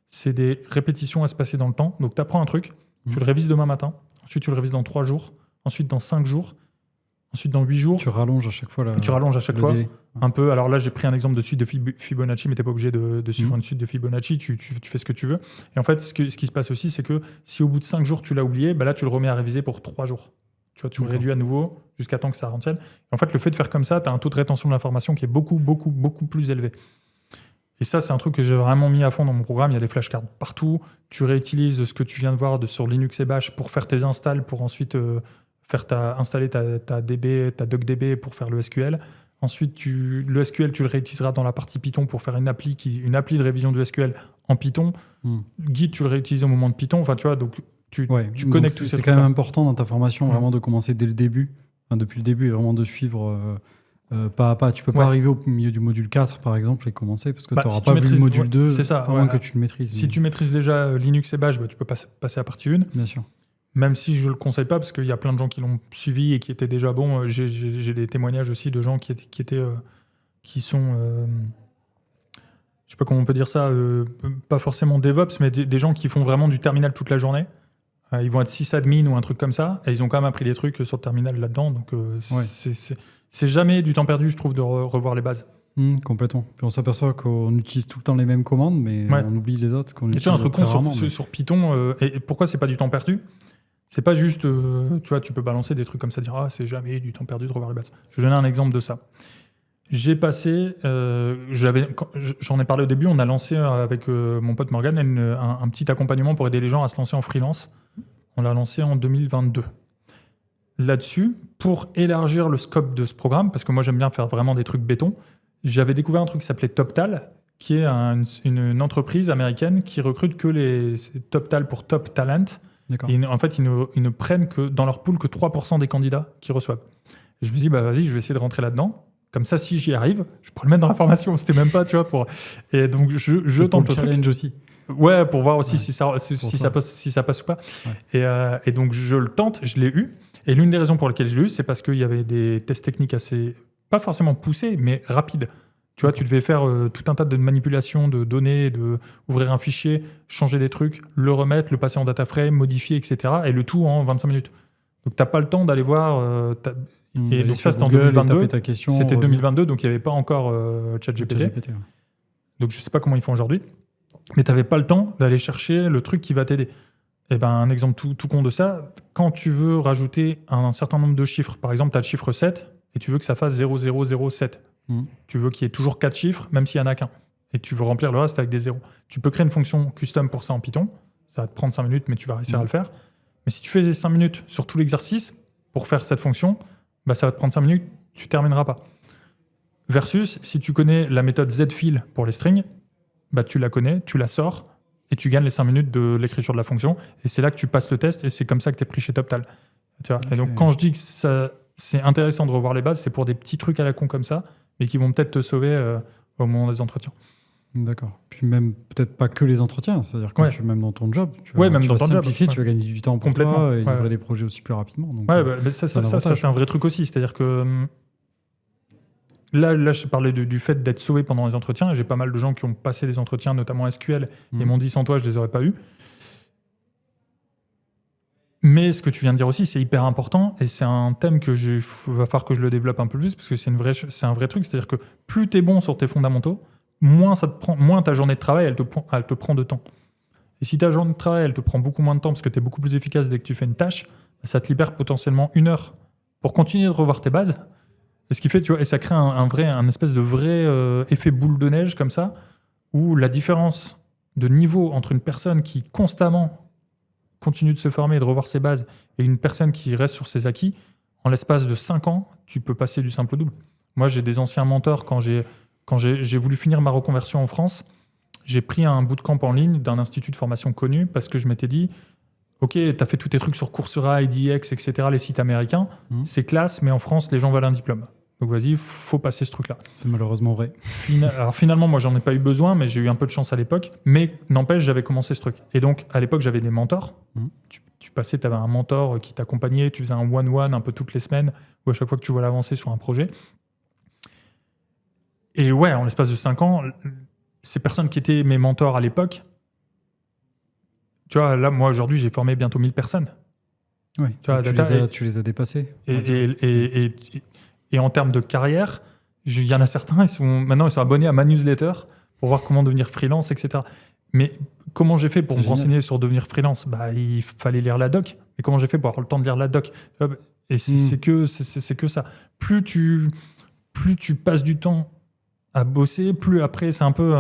C'est des répétitions espacées dans le temps. Donc, tu apprends un truc, tu le révises demain matin, ensuite tu le révises dans 3 jours, ensuite dans 5 jours, ensuite dans 8 jours. Tu rallonges à chaque fois délai. Un peu. Alors là, j'ai pris un exemple de suite de Fibonacci, mais tu n'es pas obligé de suivre une suite de Fibonacci. Tu fais ce que tu veux. Et en fait, ce qui se passe aussi, c'est que si au bout de 5 jours, tu l'as oublié, là, tu le remets à réviser pour 3 jours. Tu vois, tu le réduis à nouveau jusqu'à temps que ça retienne. Et en fait, le fait de faire comme ça, tu as un taux de rétention de l'information qui est beaucoup, beaucoup, beaucoup plus élevé. Et ça, c'est un truc que j'ai vraiment mis à fond dans mon programme. Il y a des flashcards partout. Tu réutilises ce que tu viens de voir sur Linux et Bash pour faire tes installs, pour ensuite installer ta DB, ta DocDB pour faire le SQL. Ensuite, le SQL, tu le réutiliseras dans la partie Python pour faire une appli de révision du SQL en Python. Git, tu le réutilises au moment de Python. Enfin, tu vois, donc tu connectes tout ça. C'est quand même important dans ta formation vraiment de commencer dès le début, depuis le début, et vraiment de suivre pas à pas. Tu peux pas arriver au milieu du module 4, par exemple, et commencer, parce que tu n'auras pas vu le module 2, à moins que tu le maîtrises. Si tu maîtrises déjà Linux et Bash, tu peux passer à partie 1. Bien sûr. Même si je ne le conseille pas, parce qu'il y a plein de gens qui l'ont suivi et qui étaient déjà bons. J'ai des témoignages aussi de gens qui je sais pas comment on peut dire ça, pas forcément DevOps, mais des gens qui font vraiment du terminal toute la journée. Ils vont être sysadmin ou un truc comme ça, et ils ont quand même appris des trucs sur le terminal là-dedans. Donc, c'est jamais du temps perdu, je trouve, de revoir les bases. Complètement. Puis on s'aperçoit qu'on utilise tout le temps les mêmes commandes, mais on oublie les autres qu'on Et tu utilise vois, un truc très con rarement. sur Python, et pourquoi c'est pas du temps perdu? C'est pas juste, tu vois, tu peux balancer des trucs comme ça, dire ah, c'est jamais du temps perdu de revoir les bases. Je vais donner un exemple de ça. J'ai passé, j'en ai parlé au début, on a lancé avec mon pote Morgan un petit accompagnement pour aider les gens à se lancer en freelance. On l'a lancé en 2022. Là-dessus, pour élargir le scope de ce programme, parce que moi j'aime bien faire vraiment des trucs béton, j'avais découvert un truc qui s'appelait TopTal, qui est une entreprise américaine qui recrute que les TopTal pour Top Talent. D'accord. Et en fait, ils ne prennent que dans leur pool que 3% des candidats qui reçoivent. Et je me dis, bah vas-y, je vais essayer de rentrer là-dedans. Comme ça, si j'y arrive, je pourrais le mettre dans la formation. C'était même pas, tu vois, pour. Et donc, je tente le challenge truc. aussi. Ouais, pour voir aussi Ouais. si ça passe ou pas. Ouais. Et donc, je le tente, je l'ai eu. Et l'une des raisons pour lesquelles je l'ai eu, c'est parce qu'il y avait des tests techniques assez, pas forcément poussés, mais rapides. Tu vois, tu devais faire tout un tas de manipulations de données, ouvrir un fichier, changer des trucs, le remettre, le passer en data frame, modifier, etc. Et le tout en 25 minutes. Donc, tu n'as pas le temps d'aller voir. Et donc, ça, c'était en 2022. C'était 2022, donc il n'y avait pas encore ChatGPT. Ouais. Donc, je ne sais pas comment ils font aujourd'hui. Mais tu n'avais pas le temps d'aller chercher le truc qui va t'aider. Et ben, un exemple tout con de ça, quand tu veux rajouter un certain nombre de chiffres, par exemple, tu as le chiffre 7 et tu veux que ça fasse 0007. Tu veux qu'il y ait toujours 4 chiffres, même s'il n'y en a qu'un. Et tu veux remplir le reste avec des zéros. Tu peux créer une fonction custom pour ça en Python. Ça va te prendre 5 minutes, mais tu vas réussir à le faire. Mais si tu fais 5 minutes sur tout l'exercice pour faire cette fonction, bah, ça va te prendre 5 minutes, tu ne termineras pas. Versus, si tu connais la méthode zfill pour les strings, bah, tu la connais, tu la sors, et tu gagnes les 5 minutes de l'écriture de la fonction. Et c'est là que tu passes le test, et c'est comme ça que tu es pris chez TopTal. Tu vois. Okay. Et donc, quand je dis que c'est intéressant de revoir les bases, c'est pour des petits trucs à la con comme ça, mais qui vont peut-être te sauver au moment des entretiens. D'accord. Puis même, peut-être pas que les entretiens, c'est-à-dire que même dans ton job, tu vas, même dans ton simplifier, job, tu vas gagner du temps pour toi et livrer des projets aussi plus rapidement. Donc, mais ça c'est un vrai truc aussi. C'est-à-dire que là je parlais du fait d'être sauvé pendant les entretiens, et j'ai pas mal de gens qui ont passé des entretiens, notamment SQL, et m'ont dit sans toi, je les aurais pas eus. Mais ce que tu viens de dire aussi, c'est hyper important, et c'est un thème que va falloir que je le développe un peu plus, parce que c'est un vrai truc. C'est-à-dire que plus tu es bon sur tes fondamentaux, moins ta journée de travail, elle te prend de temps. Et si ta journée de travail, elle te prend beaucoup moins de temps, parce que tu es beaucoup plus efficace dès que tu fais une tâche, ça te libère potentiellement 1 heure pour continuer de revoir tes bases. Et ce qui fait, tu vois, et ça crée un espèce de vrai effet boule de neige comme ça, où la différence de niveau entre une personne qui constamment continue de se former et de revoir ses bases, et une personne qui reste sur ses acquis, en l'espace de 5 ans, tu peux passer du simple au double. Moi, j'ai des anciens mentors, quand j'ai voulu finir ma reconversion en France, j'ai pris un bootcamp en ligne d'un institut de formation connu, parce que je m'étais dit, ok, tu as fait tous tes trucs sur Coursera, IDX, etc., les sites américains, c'est classe, mais en France, les gens veulent un diplôme. Donc vas-y, faut passer ce truc-là. C'est malheureusement vrai. Alors finalement, moi, j'en ai pas eu besoin, mais j'ai eu un peu de chance à l'époque. Mais n'empêche, j'avais commencé ce truc. Et donc, à l'époque, j'avais des mentors. Tu passais, tu avais un mentor qui t'accompagnait, tu faisais un one-one un peu toutes les semaines, ou à chaque fois que tu voulais avancer sur un projet. Et ouais, en l'espace de 5 ans, ces personnes qui étaient mes mentors à l'époque, tu vois, là, moi, aujourd'hui, j'ai formé bientôt 1000 personnes. Oui, tu les as dépassés. Et en termes de carrière, il y en a certains, maintenant, ils sont abonnés à ma newsletter pour voir comment devenir freelance, etc. Mais comment j'ai fait pour me renseigner sur devenir freelance ? Bah, il fallait lire la doc. Et comment j'ai fait pour avoir le temps de lire la doc ? Et c'est que ça. Plus tu passes du temps à bosser, plus après, c'est un peu...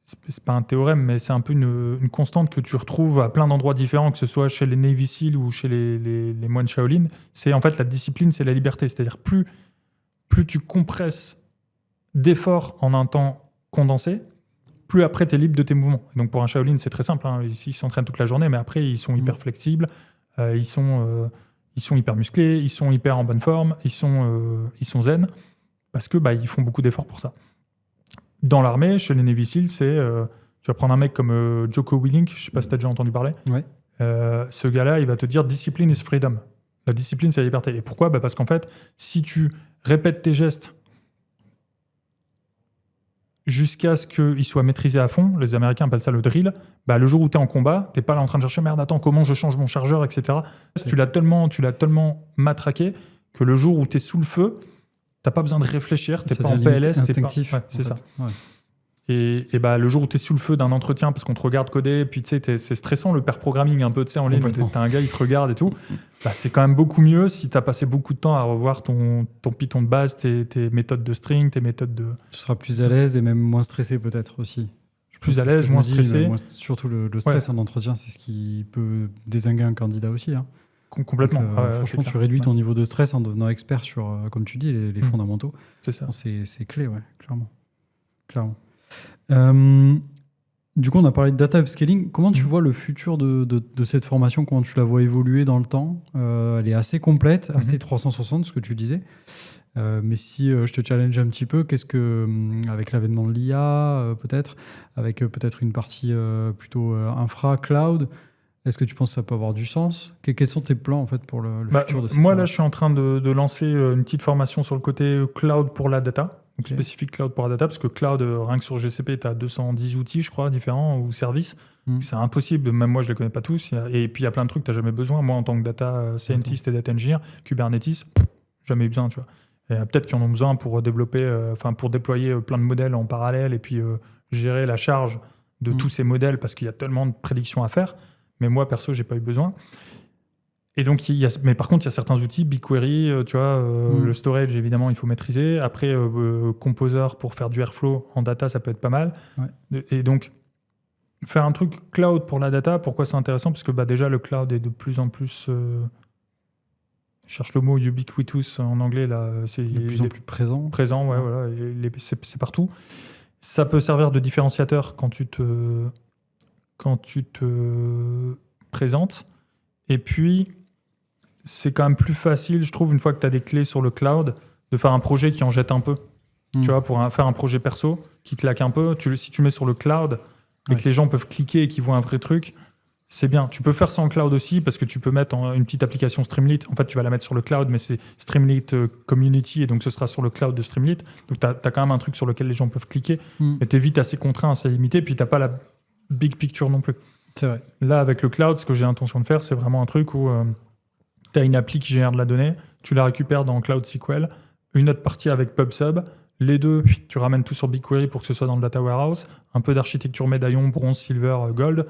c'est pas un théorème, mais c'est un peu une constante que tu retrouves à plein d'endroits différents, que ce soit chez les Navy Seals ou chez les moines Shaolin. C'est en fait la discipline, c'est la liberté. C'est-à-dire plus tu compresses d'efforts en un temps condensé, plus après tu es libre de tes mouvements. Et donc pour un Shaolin, c'est très simple. Ils s'entraînent toute la journée, mais après ils sont hyper flexibles, ils sont hyper musclés, ils sont hyper en bonne forme, ils sont zen, parce que ils font beaucoup d'efforts pour ça. Dans l'armée, chez les Navy Seals, tu vas prendre un mec comme Jocko Willink, je ne sais pas si tu as déjà entendu parler. Ouais. Ce gars-là, il va te dire « Discipline is freedom ». La discipline, c'est la liberté. Et pourquoi ? Parce qu'en fait, si tu répètes tes gestes jusqu'à ce qu'il soit maîtrisé à fond. Les Américains appellent ça le drill. Bah, le jour où tu es en combat, tu n'es pas là en train de chercher, merde, attends, comment je change mon chargeur, etc. Tu l'as tellement matraqué que le jour où tu es sous le feu, tu n'as pas besoin de réfléchir, tu n'es pas en PLS. Instinctif. Ouais, c'est ça. Ouais. Et bah, le jour où tu es sous le feu d'un entretien parce qu'on te regarde coder, puis tu sais, c'est stressant le pair programming un peu, tu sais, en ligne, tu as un gars, il te regarde et tout. Bah, c'est quand même beaucoup mieux si tu as passé beaucoup de temps à revoir ton Python de base, tes méthodes de string, tes méthodes de... Tu seras plus à l'aise et même moins stressé peut-être aussi. Plus à l'aise, moins stressé. Surtout le stress en entretien, c'est ce qui peut dézinguer un candidat aussi. Hein. Complètement. Donc, franchement, tu réduis ton niveau de stress en devenant expert sur, comme tu dis, les fondamentaux. C'est ça. Bon, c'est clé, ouais, clairement. Du coup, on a parlé de data upscaling. Comment tu vois le futur de cette formation? Comment tu la vois évoluer dans le temps? Elle est assez complète, assez 360, ce que tu disais. Mais si je te challenge un petit peu, qu'est-ce que, avec l'avènement de l'IA, peut-être, avec peut-être une partie plutôt infra, cloud, est-ce que tu penses que ça peut avoir du sens? Quels sont tes plans en fait pour le futur de cette Moi, formation? là, je suis en train de lancer une petite formation sur le côté cloud pour la data. Donc spécifique cloud pour la data, parce que cloud, rien que sur GCP, tu as 210 outils, je crois, différents, ou services. C'est impossible, même moi, je ne les connais pas tous. Et puis, il y a plein de trucs que tu n'as jamais besoin. Moi, en tant que data scientist et data engineer, Kubernetes, jamais eu besoin, tu vois. Et peut-être qu'ils en ont besoin pour développer, pour déployer plein de modèles en parallèle et puis gérer la charge de tous ces modèles, parce qu'il y a tellement de prédictions à faire. Mais moi, perso, j'ai pas eu besoin. Et donc, mais par contre, il y a certains outils, BigQuery, tu vois, le storage, évidemment, il faut maîtriser. Après, Composer pour faire du Airflow en data, ça peut être pas mal. Ouais. Et donc, faire un truc cloud pour la data, pourquoi c'est intéressant? Parce que déjà, le cloud est de plus en plus... je cherche le mot ubiquitous en anglais, là. C'est de plus en plus présent. Présent, ouais, voilà. C'est partout. Ça peut servir de différenciateur quand tu te présentes. Et puis, c'est quand même plus facile, je trouve, une fois que tu as des clés sur le cloud, de faire un projet qui en jette un peu. Tu vois, pour faire un projet perso qui claque un peu, si tu mets sur le cloud et que les gens peuvent cliquer et qu'ils voient un vrai truc, c'est bien. Tu peux faire ça en cloud aussi, parce que tu peux mettre une petite application Streamlit. En fait, tu vas la mettre sur le cloud, mais c'est Streamlit Community, et donc ce sera sur le cloud de Streamlit. Donc, tu as quand même un truc sur lequel les gens peuvent cliquer, mais tu es vite assez contraint, assez limité, puis tu n'as pas la big picture non plus. C'est vrai. Là, avec le cloud, ce que j'ai l'intention de faire, c'est vraiment un truc où tu as une appli qui génère de la donnée, tu la récupères dans Cloud SQL, une autre partie avec PubSub, les deux, tu ramènes tout sur BigQuery pour que ce soit dans le data warehouse, un peu d'architecture médaillon, bronze, silver, gold,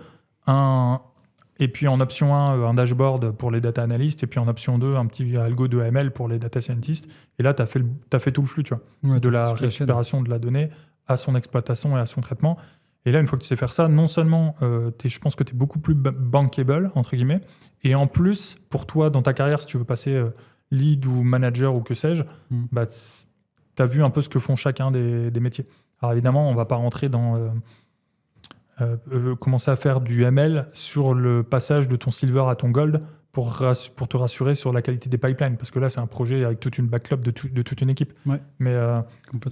et puis en option 1, un dashboard pour les data analysts, et puis en option 2, un petit algo de ML pour les data scientists. Et là, tu as fait tout le flux, tu vois, de la récupération de la donnée à son exploitation et à son traitement. Et là, une fois que tu sais faire ça, non seulement je pense que tu es beaucoup plus bankable, entre guillemets, et en plus, pour toi, dans ta carrière, si tu veux passer lead ou manager ou que sais-je, tu as vu un peu ce que font chacun des métiers. Alors évidemment, on ne va pas rentrer dans commencer à faire du ML sur le passage de ton silver à ton gold pour te rassurer sur la qualité des pipelines, parce que là, c'est un projet avec toute une backlog de toute une équipe. Ouais, mais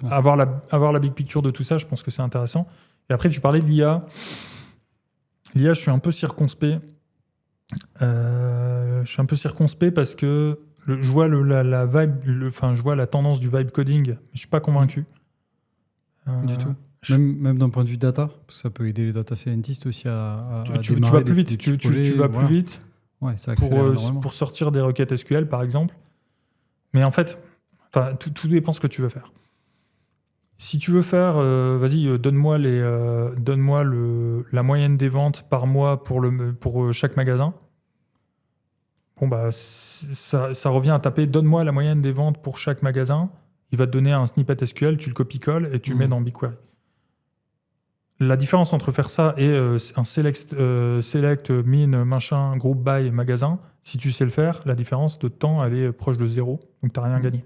avoir la big picture de tout ça, je pense que c'est intéressant. Et après, tu parlais de l'IA. L'IA, je suis un peu circonspect. Parce que je vois la vibe, je vois la tendance du vibe coding, mais je suis pas convaincu. Du tout. Même d'un point de vue data, parce que ça peut aider les data scientists aussi à tu vas plus vite. Tu vas plus vite. Ouais, ça accélère pour sortir des requêtes SQL, par exemple. Mais en fait, tout dépend ce que tu veux faire. Si tu veux faire, vas-y, donne-moi la moyenne des ventes par mois pour chaque magasin. Bon, ça revient à taper donne-moi la moyenne des ventes pour chaque magasin. Il va te donner un snippet SQL, tu le copies-colles et tu le mets dans BigQuery. La différence entre faire ça et un select, min, machin, group by, magasin, si tu sais le faire, la différence de temps, elle est proche de 0. Donc, tu n'as rien gagné.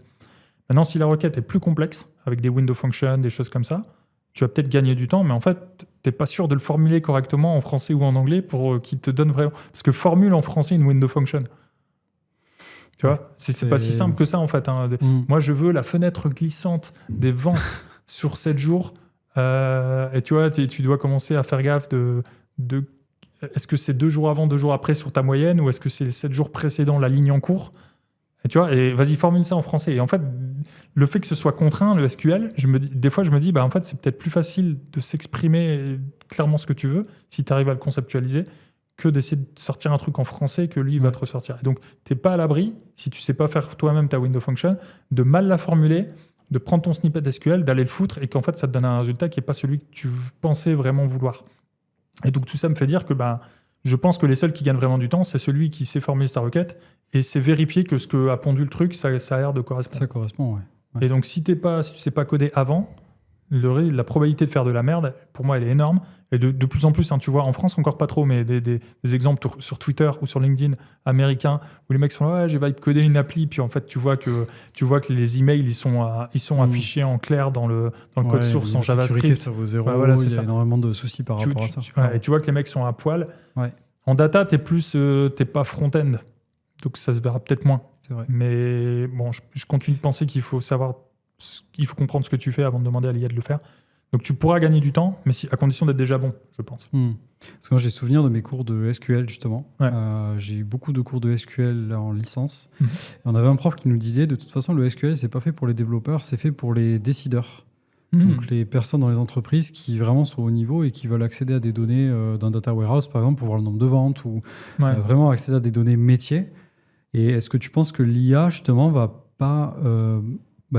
Maintenant, si la requête est plus complexe, avec des window functions, des choses comme ça, tu vas peut-être gagner du temps, mais en fait, tu n'es pas sûr de le formuler correctement en français ou en anglais pour qu'il te donne vraiment... Parce que formule en français une window function. Tu vois, c'est pas si simple que ça, en fait. Hein. Moi, je veux la fenêtre glissante des ventes sur 7 jours. Et tu vois, tu dois commencer à faire gaffe de est-ce que c'est 2 jours avant, 2 jours après sur ta moyenne, ou est-ce que c'est les 7 jours précédents, la ligne en cours? Et tu vois, et vas-y, formule ça en français. Et en fait, le fait que ce soit contraint, le SQL, des fois je me dis, en fait, c'est peut-être plus facile de s'exprimer clairement ce que tu veux, si tu arrives à le conceptualiser, que d'essayer de sortir un truc en français que lui, il va te ressortir. Et donc, tu n'es pas à l'abri, si tu ne sais pas faire toi-même ta window function, de mal la formuler, de prendre ton snippet SQL, d'aller le foutre, et qu'en fait, ça te donne un résultat qui n'est pas celui que tu pensais vraiment vouloir. Et donc, tout ça me fait dire que je pense que les seuls qui gagnent vraiment du temps, c'est celui qui sait formuler sa requête et c'est vérifier que ce que a pondu le truc, ça a l'air de correspondre. Ça correspond, ouais. Et donc, si tu sais pas coder avant, la probabilité de faire de la merde, pour moi, elle est énorme. Et de plus en plus, tu vois, en France, encore pas trop, mais des exemples sur Twitter ou sur LinkedIn américains où les mecs sont là, je vais coder une appli, puis en fait, tu vois que les emails, ils sont affichés en clair dans le code source en JavaScript. Ça vaut zéro, voilà, il y a énormément de soucis par rapport à ça. Et tu vois que les mecs sont à poil. Ouais. En data, t'es pas front-end, donc ça se verra peut-être moins. C'est vrai. Mais bon, je continue de penser qu'il faut comprendre ce que tu fais avant de demander à l'IA de le faire. Donc tu pourras gagner du temps, mais à condition d'être déjà bon, je pense. Parce que moi j'ai souvenir de mes cours de SQL justement. Ouais. J'ai eu beaucoup de cours de SQL en licence. Et on avait un prof qui nous disait de toute façon le SQL c'est pas fait pour les développeurs, c'est fait pour les décideurs. Donc les personnes dans les entreprises qui vraiment sont au niveau et qui veulent accéder à des données d'un data warehouse par exemple pour voir le nombre de ventes ou vraiment accéder à des données métiers. Et est-ce que tu penses que l'IA justement va pas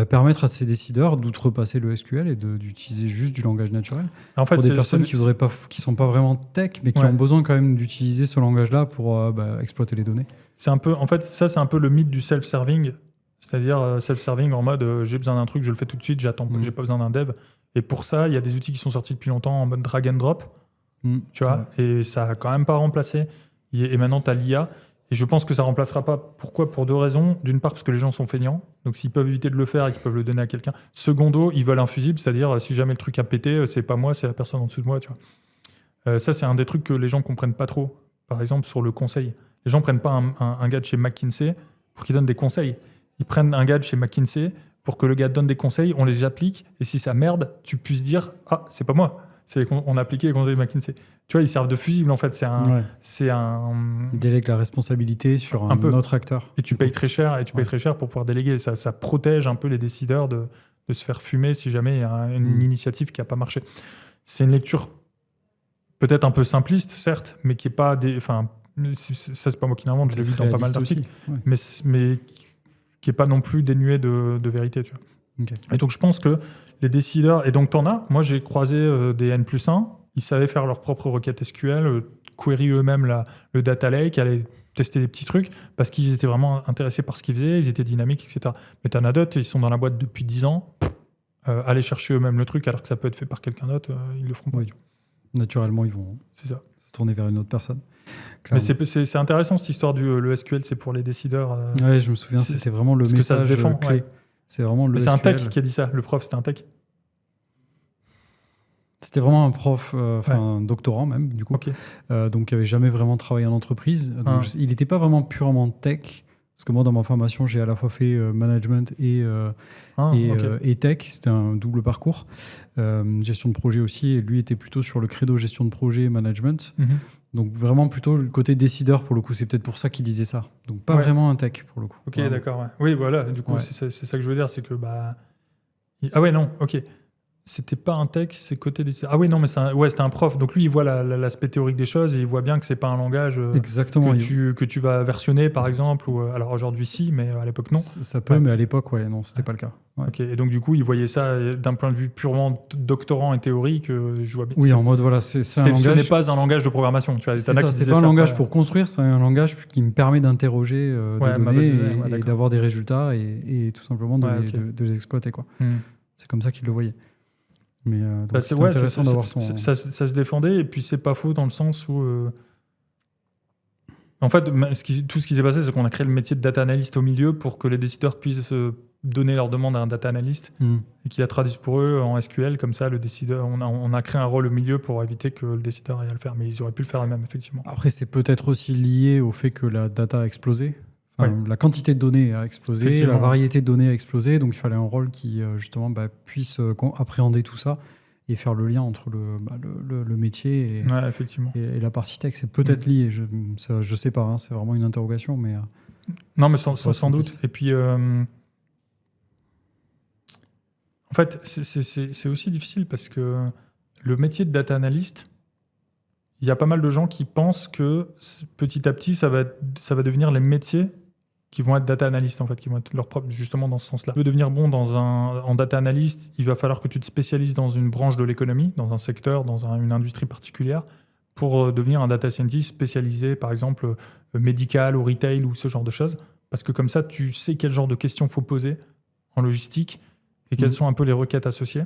permettre à ces décideurs d'outrepasser le SQL et d'utiliser juste du langage naturel en fait, pour des personnes qui sont pas vraiment tech mais qui ont besoin quand même d'utiliser ce langage-là pour exploiter les données? C'est un peu, en fait, ça c'est un peu le mythe du self-serving, c'est-à-dire self-serving en mode j'ai besoin d'un truc, je le fais tout de suite, j'attends pas, j'ai pas besoin d'un dev. Et pour ça, il y a des outils qui sont sortis depuis longtemps en mode drag and drop, tu vois, et ça a quand même pas remplacé. Et maintenant, tu as l'IA. Et je pense que ça ne remplacera pas. Pourquoi? Pour deux raisons. D'une part, parce que les gens sont feignants. Donc, s'ils peuvent éviter de le faire et qu'ils peuvent le donner à quelqu'un. Secondo, ils veulent un fusible. C'est-à-dire, si jamais le truc a pété, c'est pas moi, c'est la personne en dessous de moi. Tu vois. Ça, c'est un des trucs que les gens ne comprennent pas trop. Par exemple, sur le conseil. Les gens ne prennent pas un gars de chez McKinsey pour qu'il donne des conseils. Ils prennent un gars de chez McKinsey pour que le gars donne des conseils, on les applique. Et si ça merde, tu puisses dire « Ah, c'est pas moi. On a appliqué les conseils de McKinsey. » Tu vois, ils servent de fusible, en fait. Ils délèguent la responsabilité sur un autre acteur. Et tu payes très cher, très cher pour pouvoir déléguer. Ça protège un peu les décideurs de se faire fumer si jamais il y a une initiative qui n'a pas marché. C'est une lecture peut-être un peu simpliste, certes, mais qui n'est pas... ça, c'est pas moi qui l'invente, je l'ai vu dans pas mal d'articles. Mais qui n'est pas non plus dénué de vérité, tu vois. Okay. Et donc, je pense que les décideurs... Et donc, t'en as. Moi, j'ai croisé des N+1. Ils savaient faire leur propre requête SQL, query eux-mêmes le data lake, aller tester des petits trucs, parce qu'ils étaient vraiment intéressés par ce qu'ils faisaient, ils étaient dynamiques, etc. Mais t'en as d'autres, ils sont dans la boîte depuis 10 ans, aller chercher eux-mêmes le truc, alors que ça peut être fait par quelqu'un d'autre, ils le feront pas. Naturellement, ils vont se tourner vers une autre personne. Clairement. Mais c'est intéressant, cette histoire le SQL, c'est pour les décideurs. Oui, je me souviens, c'est vraiment le message que ça se défend, clé. Ouais. C'est vraiment le c'est un SQL. tech qui a dit ça, le prof, c'était un tech. C'était vraiment un prof, un doctorant même, du coup, okay. Donc qui n'avait jamais vraiment travaillé en entreprise. Donc il n'était pas vraiment purement tech, parce que moi, dans ma formation, j'ai à la fois fait management et tech. C'était un double parcours. Gestion de projet aussi, et lui était plutôt sur le credo gestion de projet et management. Donc vraiment plutôt le côté décideur, pour le coup. C'est peut-être pour ça qu'il disait ça. Donc pas vraiment un tech, pour le coup. Ok, d'accord. Ouais. Oui, voilà, du coup, c'est ça que je veux dire, c'est que... Ah ouais, non, ok. C'était pas un tech, c'est côté des... Ah oui, non, mais c'était un prof. Donc lui, il voit l'aspect théorique des choses et il voit bien que c'est pas un langage que tu vas versionner, par exemple. Ou, alors aujourd'hui, si, mais à l'époque, non. Ça peut, mais à l'époque, non, c'était pas le cas. Ouais. Ok, et donc du coup, il voyait ça d'un point de vue purement doctorant et théorique. Je vois bien. Oui, en mode, voilà, c'est un langage... Ce n'est pas un langage de programmation. Tu vois, c'est pas un langage pour construire, c'est un langage qui me permet d'interroger des données et d'avoir des résultats et tout simplement de les exploiter, quoi. C'est comme ça qu'il le voyait. Mais c'est intéressant d'avoir ton... Ça se défendait, et puis c'est pas faux dans le sens où... En fait, tout ce qui s'est passé, c'est qu'on a créé le métier de data analyst au milieu pour que les décideurs puissent donner leur demande à un data analyst et qu'il la traduise pour eux en SQL. Comme ça, le décideur, on a créé un rôle au milieu pour éviter que le décideur aille à le faire. Mais ils auraient pu le faire eux-mêmes, effectivement. Après, c'est peut-être aussi lié au fait que la data a explosé. La quantité de données a explosé, la variété de données a explosé, donc il fallait un rôle qui justement puisse appréhender tout ça et faire le lien entre le métier et la partie tech. C'est peut-être lié, je sais pas, c'est vraiment une interrogation. Mais, non, mais sans doute. Et puis, En fait, c'est aussi difficile parce que le métier de data analyst, il y a pas mal de gens qui pensent que petit à petit, ça va devenir les métiers qui vont être data analyst, en fait, qui vont être leur propre, justement dans ce sens-là. Si tu veux devenir bon en data analyst, il va falloir que tu te spécialises dans une branche de l'économie, dans un secteur, dans une industrie particulière, pour devenir un data scientist spécialisé, par exemple, médical ou retail ou ce genre de choses. Parce que comme ça, tu sais quel genre de questions il faut poser en logistique et quelles sont un peu les requêtes associées.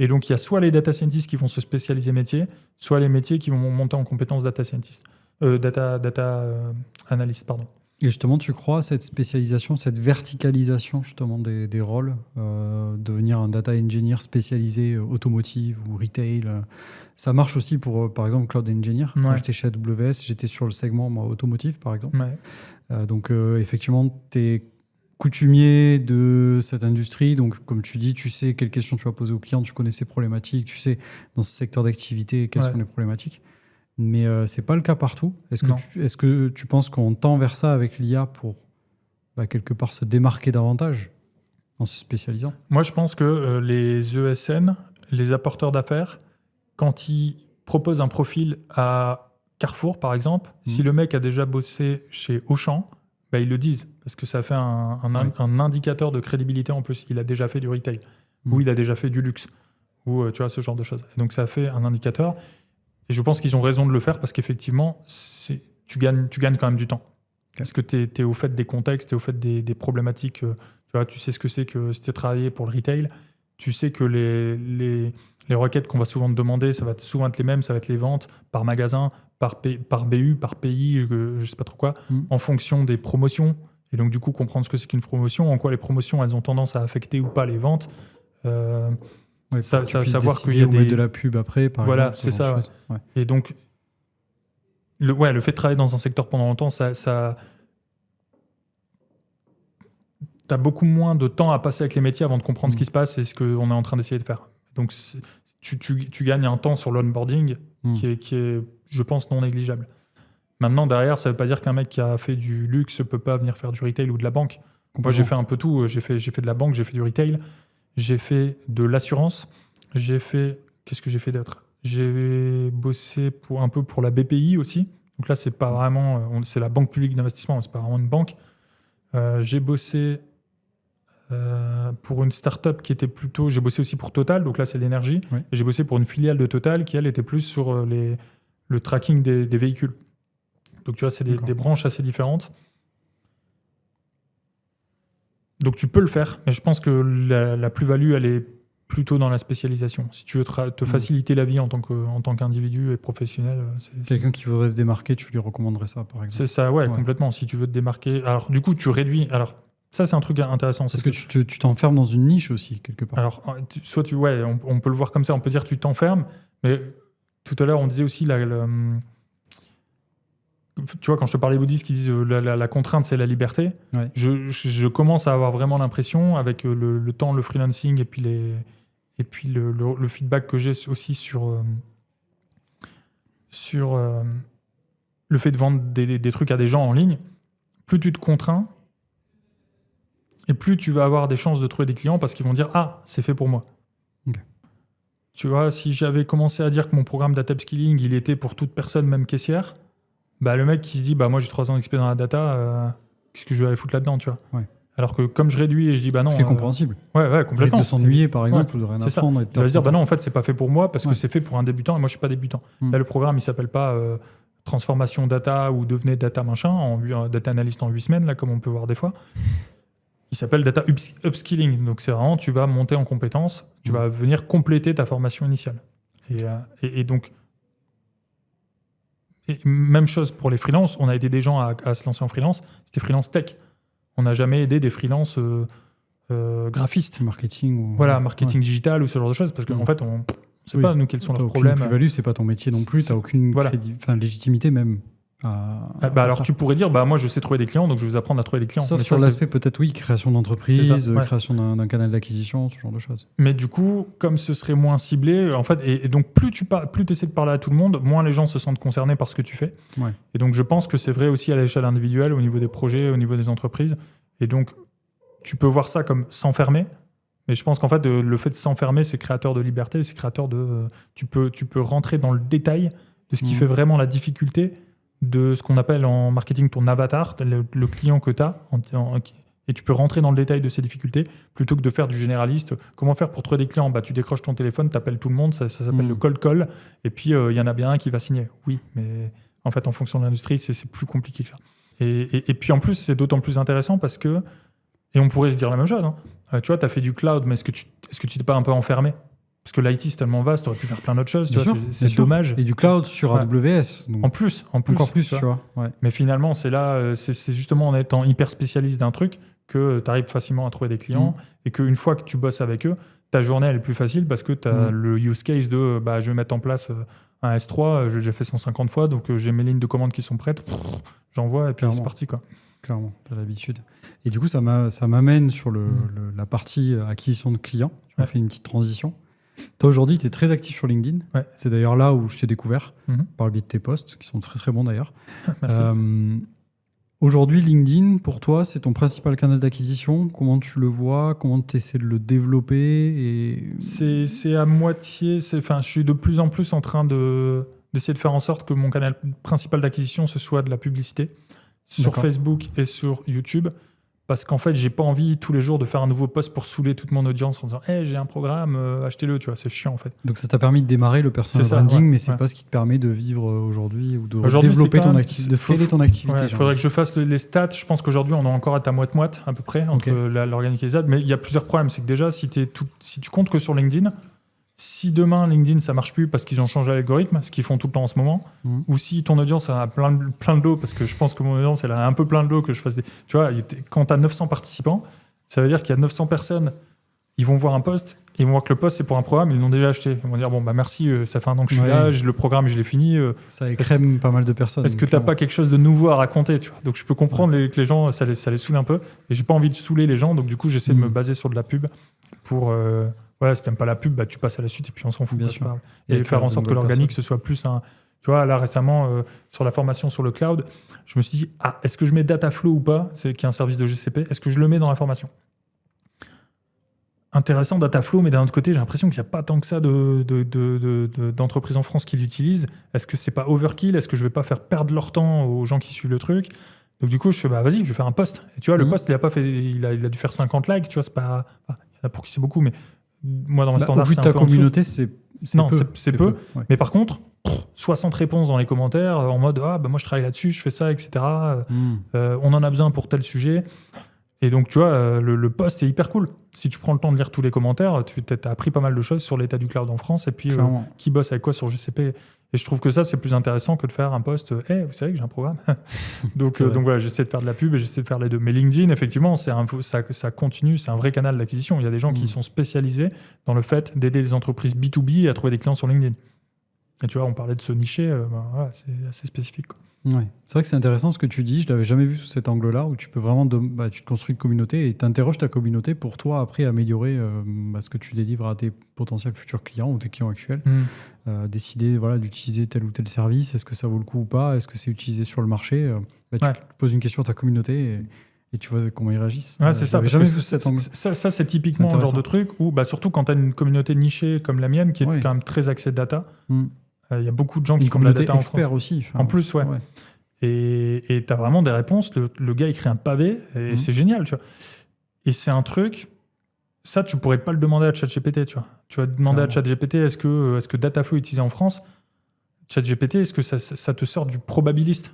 Et donc, il y a soit les data scientists qui vont se spécialiser métier, soit les métiers qui vont monter en compétences data scientist. Data analyst, pardon. Et justement, tu crois à cette spécialisation, cette verticalisation justement des rôles, devenir un data engineer spécialisé automotive ou retail, ça marche aussi pour, par exemple, cloud engineer. Ouais. Quand j'étais chez AWS, j'étais sur le segment automotive, par exemple. Ouais. Donc, effectivement, tu es coutumier de cette industrie. Donc, comme tu dis, tu sais quelles questions tu vas poser aux clients, tu connais ses problématiques, tu sais dans ce secteur d'activité quelles sont les problématiques. Mais ce n'est pas le cas partout. Est-ce que tu penses qu'on tend vers ça avec l'IA pour quelque part se démarquer davantage en se spécialisant? Moi, je pense que les ESN, les apporteurs d'affaires, quand ils proposent un profil à Carrefour, par exemple, si le mec a déjà bossé chez Auchan, ils le disent, parce que ça fait un indicateur de crédibilité en plus. Il a déjà fait du retail, ou il a déjà fait du luxe, ou tu vois, ce genre de choses. Et donc, ça fait un indicateur. Et je pense qu'ils ont raison de le faire parce qu'effectivement, tu gagnes quand même du temps. Parce que tu es au fait des contextes, tu es au fait des problématiques. Tu vois, tu sais ce que c'est que si tu as travaillé pour le retail. Tu sais que les requêtes qu'on va souvent te demander, ça va souvent être les mêmes, ça va être les ventes par magasin, par BU, par pays, je ne sais pas trop quoi, en fonction des promotions. Et donc, du coup, comprendre ce que c'est qu'une promotion, en quoi les promotions, elles ont tendance à affecter ou pas les ventes. Savoir qu'il y a de la pub après, par exemple. Voilà, c'est ça. Ouais. Et donc, le fait de travailler dans un secteur pendant longtemps, t'as beaucoup moins de temps à passer avec les métiers avant de comprendre ce qui se passe et ce qu'on est en train d'essayer de faire. Donc, tu gagnes un temps sur l'onboarding qui est, je pense, non négligeable. Maintenant, derrière, ça ne veut pas dire qu'un mec qui a fait du luxe ne peut pas venir faire du retail ou de la banque. Moi, j'ai fait un peu tout. J'ai fait de la banque, j'ai fait du retail. J'ai fait de l'assurance. Qu'est-ce que j'ai fait d'autre? J'ai bossé un peu pour la BPI aussi. Donc là, c'est pas vraiment, c'est la banque publique d'investissement, c'est pas vraiment une banque. J'ai bossé pour une start-up qui était plutôt. J'ai bossé aussi pour Total, donc là, c'est l'énergie. Oui. Et j'ai bossé pour une filiale de Total qui, elle, était plus sur le tracking des véhicules. Donc tu vois, c'est des branches assez différentes. Donc tu peux le faire, mais je pense que la plus-value, elle est plutôt dans la spécialisation. Si tu veux te faciliter la vie en tant qu'individu et professionnel. Quelqu'un qui voudrait se démarquer, tu lui recommanderais ça, par exemple? C'est ça, ouais, complètement. Si tu veux te démarquer. Alors du coup, tu réduis. Alors ça, c'est un truc intéressant. Parce que tu t'enfermes dans une niche aussi, quelque part. Alors, on peut le voir comme ça, on peut dire que tu t'enfermes, mais tout à l'heure, on disait aussi tu vois, quand je te parlais bouddhistes qui disent la contrainte, c'est la liberté, je commence à avoir vraiment l'impression, avec le temps, le freelancing et puis le feedback que j'ai aussi sur le fait de vendre des trucs à des gens en ligne, plus tu te contrains, et plus tu vas avoir des chances de trouver des clients parce qu'ils vont dire « Ah, c'est fait pour moi ». Tu vois, si j'avais commencé à dire que mon programme data upskilling, il était pour toute personne, même caissière, le mec qui se dit moi j'ai 3 ans d'expérience dans la data, qu'est-ce que je vais aller foutre là-dedans, tu vois. Alors que comme je réduis et je dis non. Ce qui est compréhensible. Ouais, complètement. Risque de s'ennuyer par exemple, ou de rien apprendre. Il va se dire non, en fait c'est pas fait pour moi parce que c'est fait pour un débutant et moi je suis pas débutant. Là le programme il s'appelle pas transformation data ou devenez data machin, data analyst en 8 semaines, là comme on peut voir des fois. Il s'appelle data upskilling. Donc c'est vraiment tu vas monter en compétences, tu vas venir compléter ta formation initiale. Et donc et même chose pour les freelances, on a aidé des gens à se lancer en freelance, c'était freelance tech. On n'a jamais aidé des freelances graphistes. Marketing. Marketing digital ou ce genre de choses, parce qu'en fait, on ne sait pas, nous, quels sont leurs problèmes. Tu n'as aucune plus-value, ce n'est pas ton métier non plus, tu n'as aucune légitimité même. Alors tu pourrais dire, moi je sais trouver des clients, donc je vais vous apprendre à trouver des clients. Sauf sur l'aspect peut-être, création d'entreprise, création d'un canal d'acquisition, ce genre de choses. Mais du coup, comme ce serait moins ciblé, en fait, et donc plus tu essaies de parler à tout le monde, moins les gens se sentent concernés par ce que tu fais. Et donc je pense que c'est vrai aussi à l'échelle individuelle, au niveau des projets, au niveau des entreprises. Et donc tu peux voir ça comme s'enfermer, Mais je pense qu'en fait, le fait de s'enfermer, c'est créateur de liberté, c'est créateur de... tu peux rentrer dans le détail de ce qui fait vraiment la difficulté de ce qu'on appelle en marketing ton avatar, le client que tu as, et tu peux rentrer dans le détail de ces difficultés plutôt que de faire du généraliste. Comment faire pour trouver des clients? Tu décroches ton téléphone, tu appelles tout le monde, ça s'appelle le cold call, et puis il y en a bien un qui va signer. Oui, mais en fait, en fonction de l'industrie, c'est plus compliqué que ça. Et puis en plus, c'est d'autant plus intéressant parce que, et on pourrait se dire la même chose, tu vois, tu as fait du cloud, mais est-ce que tu t'es pas un peu enfermé? Parce que l'IT, c'est tellement vaste, tu aurais pu faire plein d'autres choses. C'est dommage. Et du cloud sur AWS. Donc en plus. Encore plus, tu vois. Ouais. Mais finalement, c'est là, c'est justement en étant hyper spécialiste d'un truc que tu arrives facilement à trouver des clients et qu'une fois que tu bosses avec eux, ta journée, elle est plus facile parce que tu as le use case de je vais mettre en place un S3, j'ai déjà fait 150 fois, donc j'ai mes lignes de commandes qui sont prêtes, j'envoie et puis c'est parti, quoi. Clairement, tu as l'habitude. Et du coup, ça m'amène sur la partie acquisition de clients. Tu m'as fait une petite transition. Toi, aujourd'hui, tu es très actif sur LinkedIn. Ouais. C'est d'ailleurs là où je t'ai découvert, par le biais de tes posts, qui sont très très bons d'ailleurs. Merci. Aujourd'hui, LinkedIn, pour toi, c'est ton principal canal d'acquisition. Comment tu le vois? Comment tu essaies de le développer? C'est à moitié. Je suis de plus en plus en train d'essayer de faire en sorte que mon canal principal d'acquisition, ce soit de la publicité sur Facebook et sur YouTube. Parce qu'en fait, j'ai pas envie tous les jours de faire un nouveau post pour saouler toute mon audience en disant hey, j'ai un programme, achetez-le, tu vois, c'est chiant en fait. Donc ça t'a permis de démarrer le personal branding, mais c'est pas ce qui te permet de vivre aujourd'hui ou de développer ton activité, de scaler ton activité. Il faudrait que je fasse les stats. Je pense qu'aujourd'hui, on est encore à ta moite-moite à peu près entre l'organique et les ads. Mais il y a plusieurs problèmes. C'est que déjà, si tu comptes que sur LinkedIn, si demain LinkedIn ça marche plus parce qu'ils ont changé l'algorithme, ce qu'ils font tout le temps en ce moment, ou si ton audience a plein de dos, parce que je pense que mon audience elle a un peu plein de dos que je fasse des... Tu vois, quand tu as 900 participants, ça veut dire qu'il y a 900 personnes, ils vont voir un post, ils vont voir que le post c'est pour un programme, ils l'ont déjà acheté. Ils vont dire bon merci, ça fait un an que je suis là, le programme je l'ai fini. Ça écrème pas mal de personnes. Est-ce que tu n'as pas quelque chose de nouveau à raconter, tu vois? Donc je peux comprendre que les gens, ça les saoule un peu, et j'ai pas envie de saouler les gens, donc du coup j'essaie de me baser sur de la pub pour... si t'aimes pas la pub, tu passes à la suite et puis on s'en fout. Bien sûr. Et faire en sorte que l'organique, ce soit plus un... Tu vois, là récemment, sur la formation sur le cloud, je me suis dit, est-ce que je mets Dataflow ou pas, qui est un service de GCP, est-ce que je le mets dans la formation? Intéressant, Dataflow, mais d'un autre côté, j'ai l'impression qu'il n'y a pas tant que ça d'entreprises en France qui l'utilisent. Est-ce que c'est pas overkill? Est-ce que je vais pas faire perdre leur temps aux gens qui suivent le truc? Donc du coup, je fais, vas-y, je vais faire un post. Et tu vois, le post, il a dû faire 50 likes, tu vois, c'est pas... Il y en a pour qui c'est beaucoup, mais moi, dans mes standards, au vu de ta communauté, c'est peu. Ouais. Mais par contre, 60 réponses dans les commentaires en mode moi je travaille là-dessus, je fais ça, etc. On en a besoin pour tel sujet. Et donc, tu vois, le post est hyper cool. Si tu prends le temps de lire tous les commentaires, tu as appris pas mal de choses sur l'état du cloud en France et puis qui bosse avec quoi sur GCP. Et je trouve que ça, c'est plus intéressant que de faire un post « Hey, vous savez que j'ai un programme ?» Donc voilà, j'essaie de faire de la pub et j'essaie de faire les deux. Mais LinkedIn, effectivement, ça continue, c'est un vrai canal d'acquisition. Il y a des gens qui sont spécialisés dans le fait d'aider les entreprises B2B à trouver des clients sur LinkedIn. Et tu vois, on parlait de se nicher, c'est assez spécifique, quoi. Ouais. C'est vrai que c'est intéressant ce que tu dis, je ne l'avais jamais vu sous cet angle-là, où tu peux vraiment tu te construis une communauté et tu interroges ta communauté pour toi après améliorer ce que tu délivres à tes potentiels futurs clients ou tes clients actuels. Décider d'utiliser tel ou tel service, est-ce que ça vaut le coup ou pas, est-ce que c'est utilisé sur le marché, tu poses une question à ta communauté et tu vois comment ils réagissent. C'est ça. Jamais vu cet angle. Ça, c'est typiquement le genre de truc où, surtout quand tu as une communauté nichée comme la mienne, qui est quand même très axée data, il y a beaucoup de gens qui font de la data en France. Aussi. En plus, ouais. Et tu as vraiment des réponses. Le gars écrit un pavé et c'est génial, tu vois. Et c'est un truc, ça, tu pourrais pas le demander à ChatGPT, tu vois. Tu vas demander à ChatGPT, est-ce que Dataflow est utilisé en France? ChatGPT, est-ce que ça te sort du probabiliste?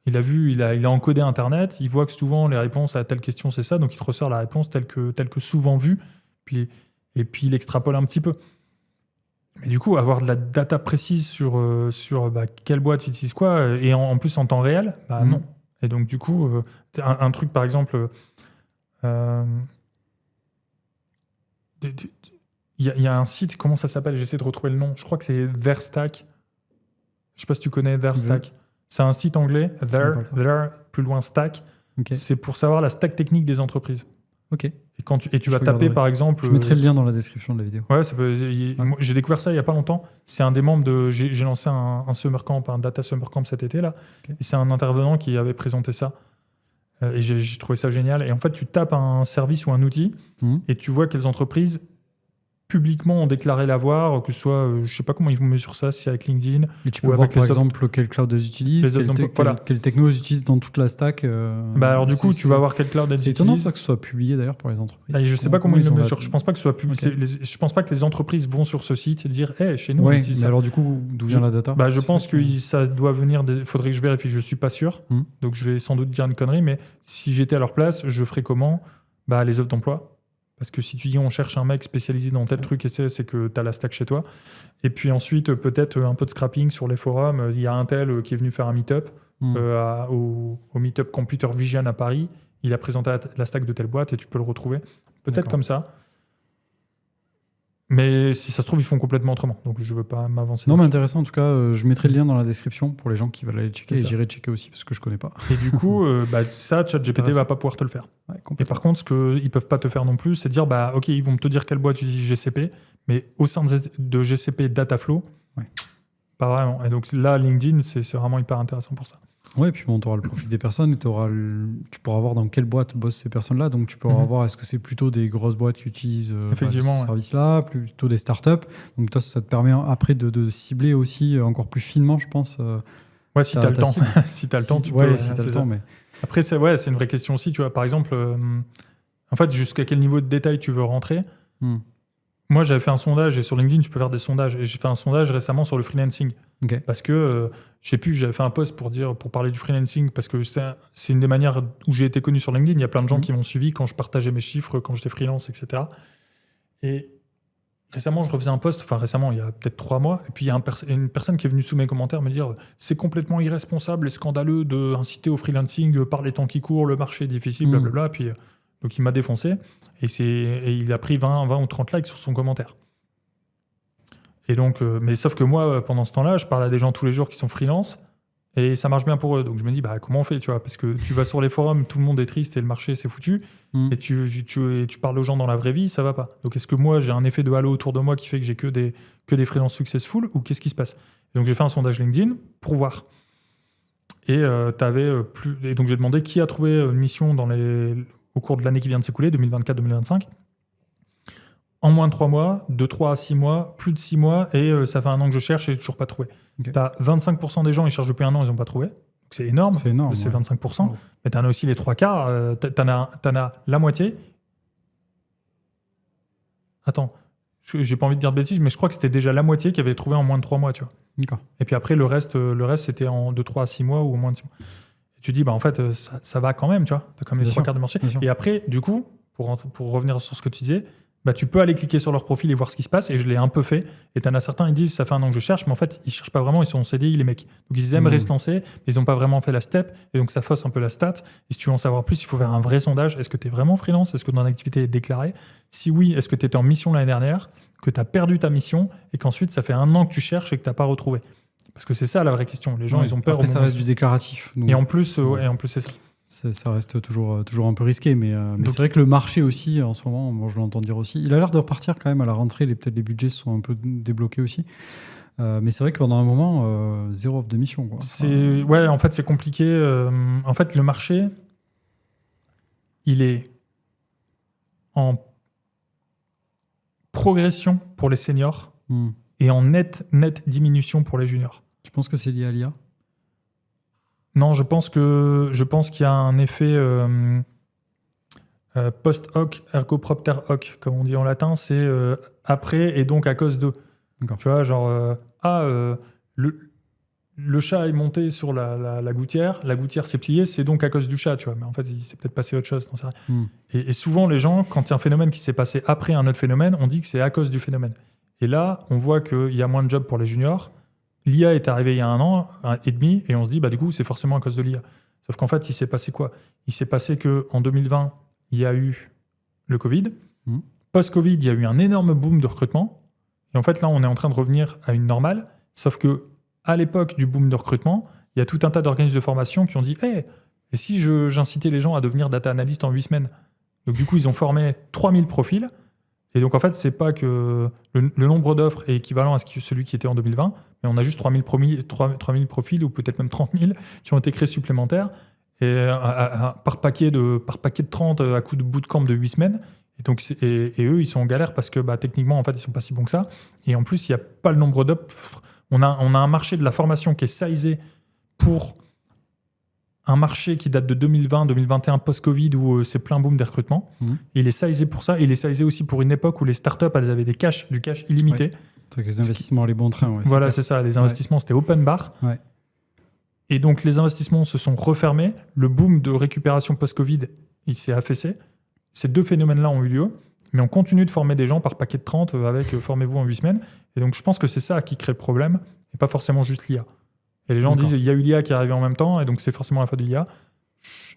Il a encodé Internet, il voit que souvent les réponses à telle question, c'est ça, donc il te ressort la réponse telle que souvent vue, et puis il extrapole un petit peu. Mais du coup, avoir de la data précise sur quelle boîte utilise quoi, et en plus en temps réel, non. Et donc du coup, un truc par exemple, il y a un site, comment ça s'appelle? J'essaie de retrouver le nom. Je crois que c'est Verstack. Je sais pas si tu connais Verstack. C'est un site anglais, There, plus loin Stack. Okay. C'est pour savoir la stack technique des entreprises. Ok. Et tu vas taper par exemple. Je mettrai le lien dans la description de la vidéo. Ouais, j'ai découvert ça il y a pas longtemps. C'est un des membres de. J'ai lancé un summer camp, un data summer camp cet été là. Okay. Et c'est un intervenant qui avait présenté ça. Et j'ai trouvé ça génial. Et en fait, tu tapes un service ou un outil et tu vois quelles entreprises publiquement ont déclaré l'avoir, que ce soit, je sais pas comment ils vont mesurer ça, si c'est avec LinkedIn. Et tu peux voir par exemple quel cloud ils utilisent, quelle techno ils utilisent dans toute la stack. Alors du coup, tu vas voir quel cloud ils utilisent. C'est étonnant ça que ce soit publié d'ailleurs pour les entreprises. Je sais pas comment ils le mesurent. Je pense pas que ce soit publié. Okay. Je pense pas que les entreprises vont sur ce site et dire chez nous on utilise ça. Alors du coup, d'où vient la data? Je pense que ça doit venir faudrait que je vérifie, je suis pas sûr. Donc je vais sans doute dire une connerie, mais si j'étais à leur place, je ferais comment? Les offres d'emploi. Parce que si tu dis on cherche un mec spécialisé dans tel truc, c'est que tu as la stack chez toi. Et puis ensuite, peut-être un peu de scrapping sur les forums. Il y a un tel qui est venu faire un meet-up au meet-up Computer Vision à Paris. Il a présenté la stack de telle boîte et tu peux le retrouver. Peut-être comme ça. Mais si ça se trouve, ils font complètement autrement. Donc je ne veux pas m'avancer. Non, mais intéressant. En tout cas, je mettrai le lien dans la description pour les gens qui veulent aller checker. Et j'irai checker aussi parce que je ne connais pas. Et du coup, ça, ChatGPT ne va pas pouvoir te le faire. Ouais, et par contre, ce qu'ils ne peuvent pas te faire non plus, c'est dire OK, ils vont te dire quelle boîte utilise GCP, mais au sein de GCP Dataflow, pas vraiment. Et donc là, LinkedIn, c'est vraiment hyper intéressant pour ça. Oui, et puis tu auras le profil des personnes et tu pourras voir dans quelle boîte bossent ces personnes-là. Donc tu pourras voir est-ce que c'est plutôt des grosses boîtes qui utilisent ce service-là, plutôt des startups. Donc toi, ça te permet après de cibler aussi encore plus finement, je pense. Si tu as le temps. Si tu as le temps, tu peux. Si tu as le temps. Mais... Après, c'est une vraie question aussi. Tu vois, par exemple, en fait, jusqu'à quel niveau de détail tu veux rentrer Moi, j'avais fait un sondage et sur LinkedIn, tu peux faire des sondages. Et j'ai fait un sondage récemment sur le freelancing. Parce que, je sais plus, j'avais fait un post pour parler du freelancing parce que c'est une des manières où j'ai été connu sur LinkedIn. Il y a plein de gens qui m'ont suivi quand je partageais mes chiffres, quand j'étais freelance, etc. Et récemment, je refaisais un post, il y a peut-être 3 mois, et puis il y a une personne qui est venue sous mes commentaires me dire « C'est complètement irresponsable et scandaleux d'inciter au freelancing par les temps qui courent, le marché est difficile, blablabla. » Puis donc il m'a défoncé et il a pris 20 ou 30 likes sur son commentaire. Et donc, mais sauf que moi, pendant ce temps-là, je parle à des gens tous les jours qui sont freelance et ça marche bien pour eux. Donc je me dis, comment on fait, tu vois? Parce que tu vas sur les forums, tout le monde est triste et le marché, c'est foutu. Et tu parles aux gens dans la vraie vie, ça va pas. Donc est-ce que moi, j'ai un effet de halo autour de moi qui fait que j'ai que des freelances successful ou qu'est-ce qui se passe? Et donc j'ai fait un sondage LinkedIn pour voir. Et et donc j'ai demandé qui a trouvé une mission au cours de l'année qui vient de s'écouler, 2024-2025. En moins de 3 mois, de 3 à 6 mois, plus de 6 mois, et ça fait 1 an que je cherche et je n'ai toujours pas trouvé. Tu as 25% des gens, ils cherchent depuis 1 an, ils n'ont pas trouvé. Donc c'est énorme, c'est 25%. Ouais. Mais tu en as aussi les 3/4, tu en as la moitié. Attends, j'ai pas envie de dire de bêtises, mais je crois que c'était déjà la moitié qui avait trouvé en moins de 3 mois, tu vois. D'accord. Et puis après, le reste c'était de 3 à 6 mois ou en moins de 6 mois. Et tu dis, en fait, ça va quand même, tu vois. Tu as quand même les 3/4 du marché. Et après, du coup, pour revenir sur ce que tu disais, tu peux aller cliquer sur leur profil et voir ce qui se passe. Et je l'ai un peu fait. Et tu en as certains, ils disent, ça fait 1 an que je cherche, mais en fait, ils ne cherchent pas vraiment, ils sont en CDI, les mecs. Donc, ils aimeraient se lancer, mais ils n'ont pas vraiment fait la step. Et donc, ça fausse un peu la stat. Et si tu veux en savoir plus, il faut faire un vrai sondage. Est-ce que tu es vraiment freelance? Est-ce que ton activité est déclarée? Si oui, est-ce que tu étais en mission l'année dernière, que tu as perdu ta mission et qu'ensuite, ça fait 1 an que tu cherches et que tu n'as pas retrouvé? Parce que c'est ça la vraie question. Les gens, ils ont peur. Après, ça reste du déclaratif. Donc... Et en plus, c'est ça. Ça reste toujours un peu risqué, mais c'est vrai que le marché aussi, en ce moment, moi je l'entends dire aussi, il a l'air de repartir quand même à la rentrée, peut-être les budgets sont un peu débloqués aussi. Mais c'est vrai que pendant un moment, zéro offre de mission. Quoi. Ouais, en fait, c'est compliqué. En fait, le marché, il est en progression pour les seniors et en nette diminution pour les juniors. Tu penses que c'est lié à l'IA ? Non, je pense qu'il y a un effet post hoc ergo propter hoc, comme on dit en latin, c'est après et donc à cause de. D'accord. Tu vois, genre le chat est monté sur la gouttière s'est pliée, c'est donc à cause du chat, tu vois. Mais en fait, il s'est peut-être passé autre chose, non, c'est vrai. Et souvent, les gens, quand il y a un phénomène qui s'est passé après un autre phénomène, on dit que c'est à cause du phénomène. Et là, on voit qu'il y a moins de jobs pour les juniors. L'IA est arrivée il y a 1 an et demi et on se dit, du coup, c'est forcément à cause de l'IA. Sauf qu'en fait, il s'est passé quoi? Il s'est passé qu'en 2020, il y a eu le Covid. Post-Covid, il y a eu un énorme boom de recrutement. Et en fait, là, on est en train de revenir à une normale. Sauf qu'à l'époque du boom de recrutement, il y a tout un tas d'organismes de formation qui ont dit, et si j'incitais les gens à devenir data analyst en 8 semaines? Donc du coup, ils ont formé 3000 profils. Et donc, en fait, c'est pas que le nombre d'offres est équivalent à celui qui était en 2020, mais on a juste 3000 profils ou peut-être même 30 000 qui ont été créés supplémentaires. et par paquet de 30 à coup de bootcamp de 8 semaines. Et, donc, et eux, ils sont en galère parce que techniquement, en fait, ils sont pas si bons que ça. Et en plus, il n'y a pas le nombre d'offres. On a un marché de la formation qui est sizé pour un marché qui date de 2020-2021 post-Covid où c'est plein boom des recrutements. Il est sizé pour ça. Il est sizé aussi pour une époque où les startups, elles avaient du cash illimité. Ouais. C'est les investissements, les bons trains. Ouais, voilà, c'est ça. Les investissements, c'était open bar. Ouais. Et donc, les investissements se sont refermés. Le boom de récupération post-Covid, il s'est affaissé. Ces deux phénomènes-là ont eu lieu. Mais on continue de former des gens par paquet de 30 avec formez-vous en 8 semaines. Et donc, je pense que c'est ça qui crée le problème et pas forcément juste l'IA. Et les gens disent il y a eu l'IA qui est arrivée en même temps et donc c'est forcément la faute de l'IA.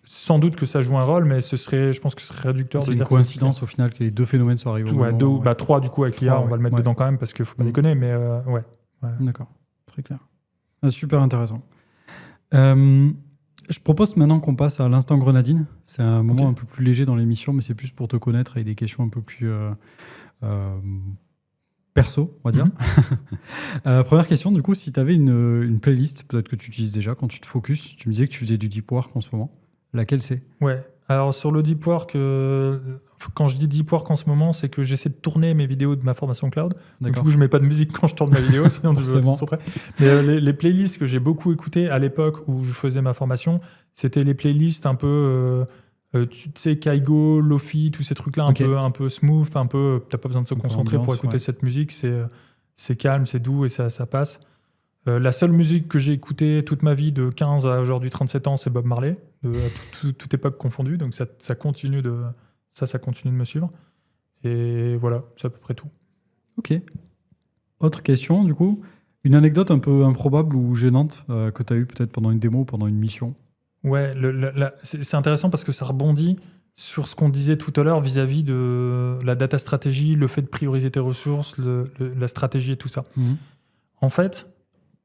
Sans doute que ça joue un rôle, mais je pense que ce serait réducteur de dire. C'est une coïncidence au final que les deux phénomènes soient arrivés au même moment. 3 du coup avec l'IA, on va le mettre dedans quand même parce qu'il ne faut pas déconner, mais ouais. D'accord, très clair. Super intéressant. Je propose maintenant qu'on passe à l'instant grenadine. C'est un moment un peu plus léger dans l'émission, mais c'est plus pour te connaître et des questions un peu plus perso, on va dire. Première question, du coup, si tu avais une playlist, peut-être que tu utilises déjà quand tu te focuses, tu me disais que tu faisais du deep work en ce moment. Laquelle c'est ? Ouais, alors sur le deep work, quand je dis deep work en ce moment, c'est que j'essaie de tourner mes vidéos de ma formation cloud. Donc, du coup, je mets pas de musique quand je tourne ma vidéo, sinon tu veux concentrer. Mais les playlists que j'ai beaucoup écoutées à l'époque où je faisais ma formation, c'était les playlists un peu... tu sais, Kaigo, Lofi, tous ces trucs-là, un peu smooth, t'as pas besoin de se concentrer pour écouter cette musique, c'est calme, c'est doux et ça passe. La seule musique que j'ai écoutée toute ma vie, de 15 à aujourd'hui 37 ans, c'est Bob Marley, toute époque confondue, donc ça continue de me suivre. Et voilà, c'est à peu près tout. Ok. Autre question, du coup, une anecdote un peu improbable ou gênante que tu as eue peut-être pendant une démo ou pendant une mission ? Ouais, c'est intéressant parce que ça rebondit sur ce qu'on disait tout à l'heure vis-à-vis de la data stratégie, le fait de prioriser tes ressources, la stratégie et tout ça. En fait,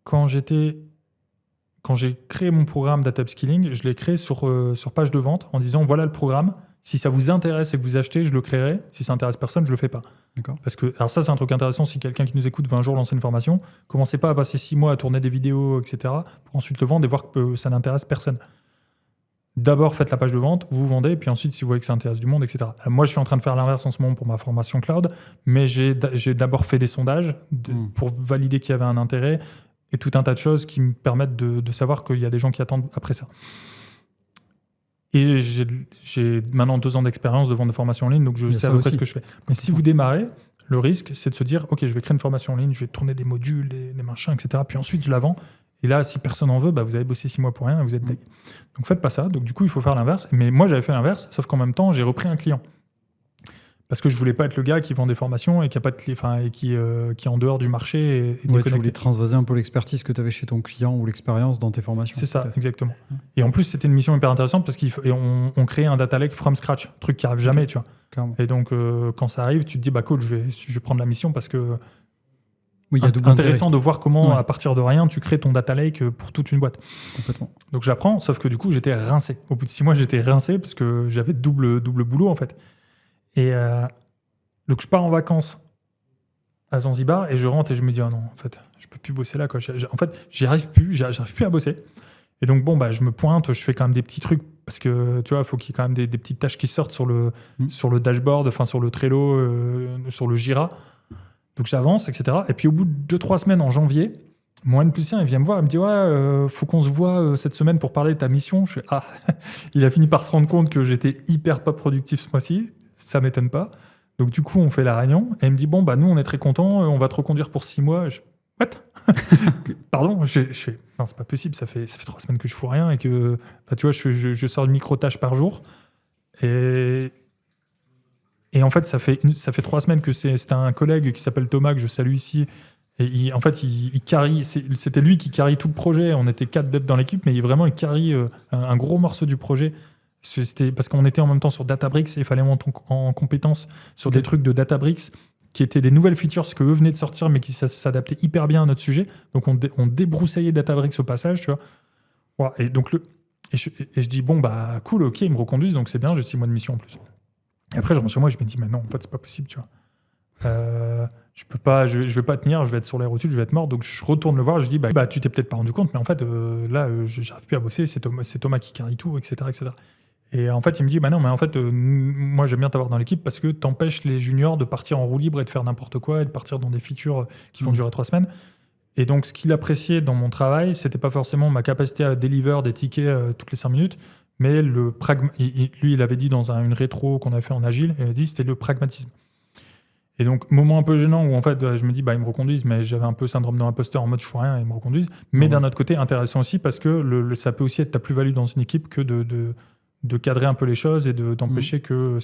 quand j'ai créé mon programme Data Upskilling, je l'ai créé sur page de vente en disant voilà le programme, si ça vous intéresse et que vous achetez, je le créerai. Si ça intéresse personne, je le fais pas. D'accord. Parce que, alors ça, c'est un truc intéressant. Si quelqu'un qui nous écoute veut un jour lancer une formation, commencez pas à passer 6 mois à tourner des vidéos, etc., pour ensuite le vendre et voir que ça n'intéresse personne. D'abord, faites la page de vente, vous vendez, puis ensuite, si vous voyez que ça intéresse du monde, etc. Moi, je suis en train de faire l'inverse en ce moment pour ma formation cloud, mais j'ai d'abord fait des sondages pour valider qu'il y avait un intérêt et tout un tas de choses qui me permettent de savoir qu'il y a des gens qui attendent après ça. Et j'ai maintenant 2 ans d'expérience de vente de formation en ligne, donc je sais à peu près ce que je fais. Mais si vous démarrez, le risque, c'est de se dire, OK, je vais créer une formation en ligne, je vais tourner des modules, des machins, etc. Puis ensuite, je la vends. Et là, si personne en veut, vous avez bossé 6 mois pour rien et vous êtes deg. Donc, faites pas ça. Donc, du coup, il faut faire l'inverse. Mais moi, j'avais fait l'inverse, sauf qu'en même temps, j'ai repris un client. Parce que je voulais pas être le gars qui vend des formations et qui est en dehors du marché et déconnecté. Tu voulais transvaser un peu l'expertise que tu avais chez ton client ou l'expérience dans tes formations. C'est ça, exactement. Et en plus, c'était une mission hyper intéressante parce qu'on créait un data lake from scratch, truc qui arrive jamais, tu vois. Clairement. Et donc, quand ça arrive, tu te dis, coach, je vais prendre la mission parce que oui, c'est intéressant de voir comment, à partir de rien, tu crées ton data lake pour toute une boîte. Complètement. Donc, j'apprends, sauf que du coup, j'étais rincé. Au bout de 6 mois, j'étais rincé parce que j'avais double boulot, en fait. Et donc, je pars en vacances à Zanzibar et je rentre et je me dis, ah non, en fait, je peux plus bosser là, quoi. En fait, j'arrive plus à bosser. Et donc, je me pointe, je fais quand même des petits trucs parce que, tu vois, il faut qu'il y ait quand même des petites tâches qui sortent sur le dashboard, enfin, sur le Trello, sur le Jira. Donc, j'avance, etc. Et puis, au bout de 2-3 semaines, en janvier, mon N+1, il vient me voir, il me dit, ouais, faut qu'on se voit cette semaine pour parler de ta mission. Je fais, il a fini par se rendre compte que j'étais hyper pas productif ce mois-ci. Ça m'étonne pas. Donc, du coup, on fait la réunion et il me dit, bon, nous, on est très contents, on va te reconduire pour 6 mois. What? Pardon, je fais, non, c'est pas possible, ça fait 3 semaines que je fous rien et que, tu vois, je sors une micro-tâche par jour. Et en fait, ça fait 3 semaines que c'est un collègue qui s'appelle Thomas, que je salue ici. Et il carry, c'était lui qui carry tout le projet. On était 4 devs dans l'équipe, mais il carry un gros morceau du projet. C'était parce qu'on était en même temps sur Databricks et il fallait monter en compétences sur des trucs de Databricks qui étaient des nouvelles features, ce qu'eux venaient de sortir, mais qui s'adaptaient hyper bien à notre sujet. Donc, on débroussaillait Databricks au passage, tu vois. Voilà. Et donc, je dis, bon, cool, ok, ils me reconduisent, donc c'est bien, j'ai 6 mois de mission en plus. Et après, je rentre chez moi et je me dis, mais non, en fait, c'est pas possible, tu vois. je vais pas tenir, je vais être sur les rotules, je vais être mort. Donc je retourne le voir, je dis tu t'es peut-être pas rendu compte, mais en fait là j'arrive plus à bosser, c'est Thomas qui carry tout, etc., etc. Et en fait il me dit non, mais en fait moi j'aime bien t'avoir dans l'équipe parce que t'empêches les juniors de partir en roue libre et de faire n'importe quoi et de partir dans des features qui vont durer 3 semaines. Et donc ce qu'il appréciait dans mon travail, c'était pas forcément ma capacité à deliver des tickets toutes les 5 minutes, mais lui il avait dit dans une rétro qu'on avait fait en agile, il a dit c'était le pragmatisme. Et donc, moment un peu gênant où en fait, je me dis, ils me reconduisent, mais j'avais un peu syndrome de l'imposteur en mode je fais rien et ils me reconduisent. Mais d'un autre côté, intéressant aussi parce que ça peut aussi être ta plus-value dans une équipe que de cadrer un peu les choses et d'empêcher que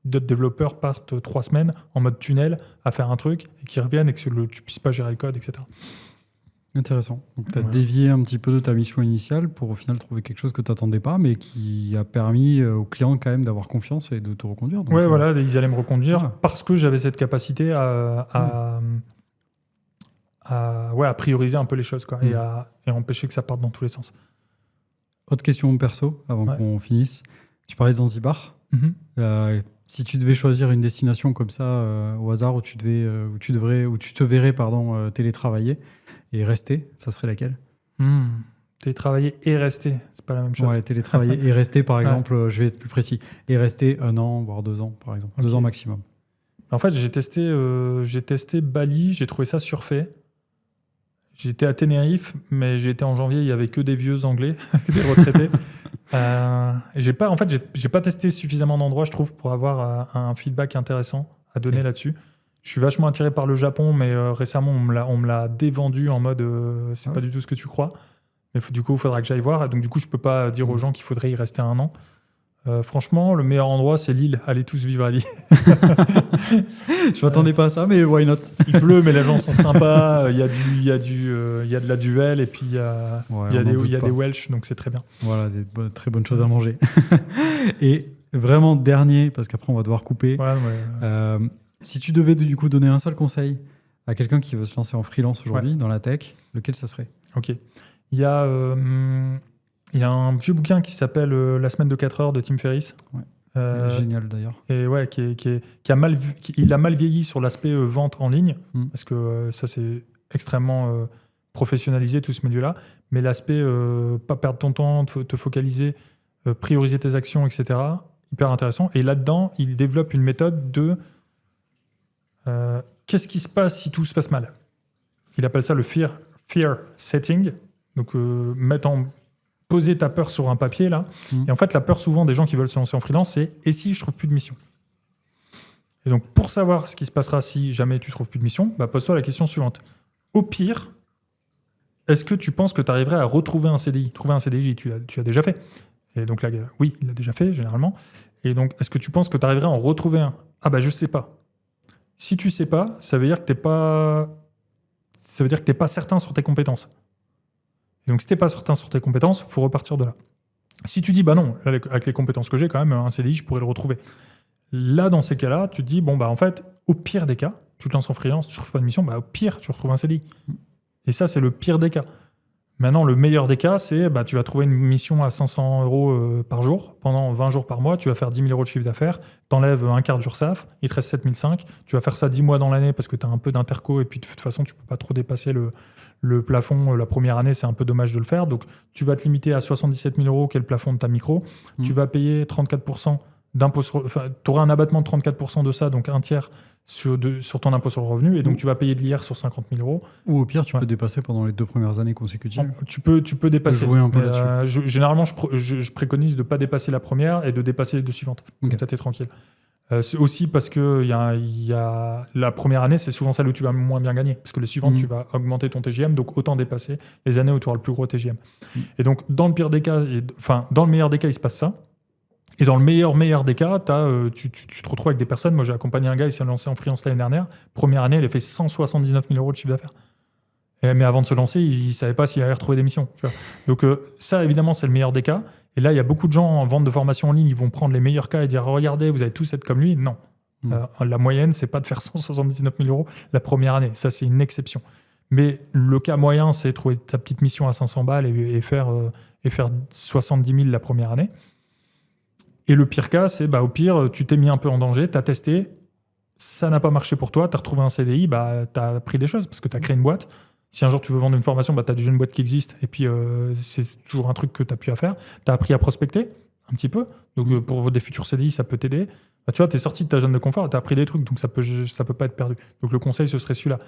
d'autres développeurs partent 3 semaines en mode tunnel à faire un truc et qu'ils reviennent et que tu puisses pas gérer le code, etc. Intéressant. Donc, tu as dévié un petit peu de ta mission initiale pour au final trouver quelque chose que tu n'attendais pas, mais qui a permis aux clients quand même d'avoir confiance et de te reconduire. Donc, voilà, ils allaient me reconduire parce que j'avais cette capacité à prioriser un peu les choses quoi, et à empêcher que ça parte dans tous les sens. Autre question perso, avant qu'on finisse. Tu parlais de Zanzibar. Si tu devais choisir une destination comme ça au hasard où tu te verrais télétravailler et rester, ça serait laquelle? Télétravailler et rester, c'est pas la même chose. Ouais, télétravailler et rester, par exemple, je vais être plus précis, et rester 1 an, voire 2 ans, par exemple. 2 ans maximum. En fait, j'ai testé Bali, j'ai trouvé ça surfait. J'étais à Tenerife, mais j'ai été en janvier, il y avait que des vieux anglais, des retraités. J'ai pas testé suffisamment d'endroits, je trouve, pour avoir un feedback intéressant à donner là-dessus. Je suis vachement attiré par le Japon, mais récemment, on me l'a dévendu en mode c'est pas du tout ce que tu crois. Mais du coup, il faudra que j'aille voir. Et donc, du coup, je peux pas dire aux gens qu'il faudrait y rester 1 an. Franchement, le meilleur endroit, c'est l'île. Allez tous vivre à l'île. Je m'attendais pas à ça, mais why not? Il pleut, mais les gens sont sympas. Il y a de la duvel et puis il y a des Welsh, donc c'est très bien. Voilà, très bonnes choses à manger. Et vraiment dernier, parce qu'après on va devoir couper. Si tu devais du coup donner un seul conseil à quelqu'un qui veut se lancer en freelance aujourd'hui dans la tech, lequel ça serait? Ok. Il y a un vieux bouquin qui s'appelle La semaine de 4 heures de Tim Ferriss. Génial d'ailleurs. Et il a mal vieilli sur l'aspect vente en ligne, parce que ça c'est extrêmement professionnalisé tout ce milieu-là. Mais l'aspect pas perdre ton temps, te focaliser, prioriser tes actions, etc. Hyper intéressant. Et là-dedans, il développe une méthode de qu'est-ce qui se passe si tout se passe mal. Il appelle ça le fear setting. Donc poser ta peur sur un papier là. Et en fait, la peur souvent des gens qui veulent se lancer en freelance, c'est et si je trouve plus de mission. Et donc pour savoir ce qui se passera si jamais tu trouves plus de mission, pose-toi la question suivante. Au pire, est-ce que tu penses que tu arriverais à retrouver un CDI? Trouver un CDI, tu as déjà fait. Et donc là, oui, il l'a déjà fait généralement. Et donc, est-ce que tu penses que tu arriverais à en retrouver un? Je sais pas. Si tu sais pas, ça veut dire que t'es pas certain sur tes compétences. Et donc, si t'es pas certain sur tes compétences, il faut repartir de là. Si tu dis, non, là, avec les compétences que j'ai, quand même, un CDI, je pourrais le retrouver. Là, dans ces cas-là, tu te dis, en fait, au pire des cas, tu te lances en freelance, tu ne trouves pas de mission, au pire, tu retrouves un CDI. Et ça, c'est le pire des cas. Maintenant, le meilleur des cas, c'est tu vas trouver une mission à 500 € par jour. Pendant 20 jours par mois, tu vas faire 10 000 € de chiffre d'affaires. Tu enlèves un quart d'URSSAF, il te reste 7 500. Tu vas faire ça 10 mois dans l'année parce que tu as un peu d'interco et puis de toute façon, tu ne peux pas trop dépasser le plafond. La première année, c'est un peu dommage de le faire. Donc, tu vas te limiter à 77 000 €, qui est le plafond de ta micro. Tu vas payer 34% d'impôt sur... tu auras un abattement de 34% de ça, donc un tiers sur ton impôt sur le revenu, et donc tu vas payer de l'IR sur 50 000 €. Ou au pire, tu peux dépasser pendant les 2 premières années consécutives. Tu peux dépasser. Jouer un peu là-dessus. Généralement, je préconise de ne pas dépasser la première et de dépasser les 2 suivantes. Donc, t'es tranquille. C'est aussi parce que la première année, c'est souvent celle où tu vas moins bien gagner. Parce que les suivantes, tu vas augmenter ton TGM, donc autant dépasser les années où tu auras le plus gros TGM. Et donc, dans le pire des cas, dans le meilleur des cas, il se passe ça. Et dans le meilleur des cas, tu te retrouves avec des personnes. Moi, j'ai accompagné un gars, il s'est lancé en freelance l'année dernière. Première année, il a fait 179 000 € de chiffre d'affaires. Mais avant de se lancer, il ne savait pas s'il allait retrouver des missions. Tu vois. Donc ça, évidemment, c'est le meilleur des cas. Et là, il y a beaucoup de gens en vente de formation en ligne, ils vont prendre les meilleurs cas et dire « Regardez, vous allez tous être comme lui ». Non. La moyenne, c'est pas de faire 179 000 € la première année. Ça, c'est une exception. Mais le cas moyen, c'est trouver ta petite mission à 500 balles et faire 70 000 la première année. Et le pire cas, c'est au pire, tu t'es mis un peu en danger, tu as testé, ça n'a pas marché pour toi, tu as retrouvé un CDI, bah, tu as appris des choses parce que tu as créé une boîte. Si un jour tu veux vendre une formation, bah, tu as déjà une boîte qui existe et puis c'est toujours un truc que tu as pu à faire. Tu as appris à prospecter un petit peu. Donc pour des futurs CDI, ça peut t'aider. Bah, tu vois, tu es sorti de ta zone de confort, tu as appris des trucs, donc ça peut pas être perdu. Donc le conseil, ce serait celui-là.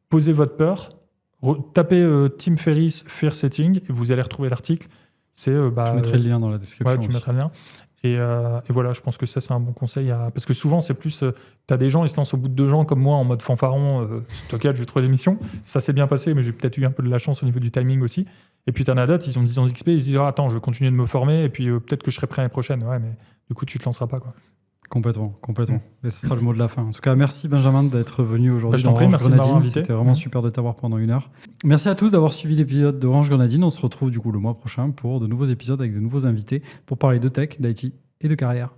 Posez votre peur, tapez Tim Ferriss, Fear Setting, et vous allez retrouver l'article. Je mettrai le lien dans la description. Ouais, tu mettras le lien. Et voilà, je pense que ça, c'est un bon conseil. Parce que souvent, c'est plus... tu as des gens, ils se lancent au bout de 2 ans, comme moi, en mode fanfaron. T'inquiète, je vais trouver des missions. Ça s'est bien passé, mais j'ai peut-être eu un peu de la chance au niveau du timing aussi. Et puis, tu en as d'autres, ils ont 10 ans d'XP, ils se disent, ah, attends, je vais continuer de me former, et puis peut-être que je serai prêt l'année prochaine. Ouais, mais du coup, tu te lanceras pas, quoi. Complètement. Et ce sera le mot de la fin. En tout cas, merci Benjamin d'être venu aujourd'hui dans merci Orange de m'avoir Grenadine. invité. C'était vraiment super de t'avoir pendant 1 heure. Merci à tous d'avoir suivi l'épisode d'Orange Grenadine. On se retrouve du coup le mois prochain pour de nouveaux épisodes avec de nouveaux invités pour parler de tech, d'IT et de carrière.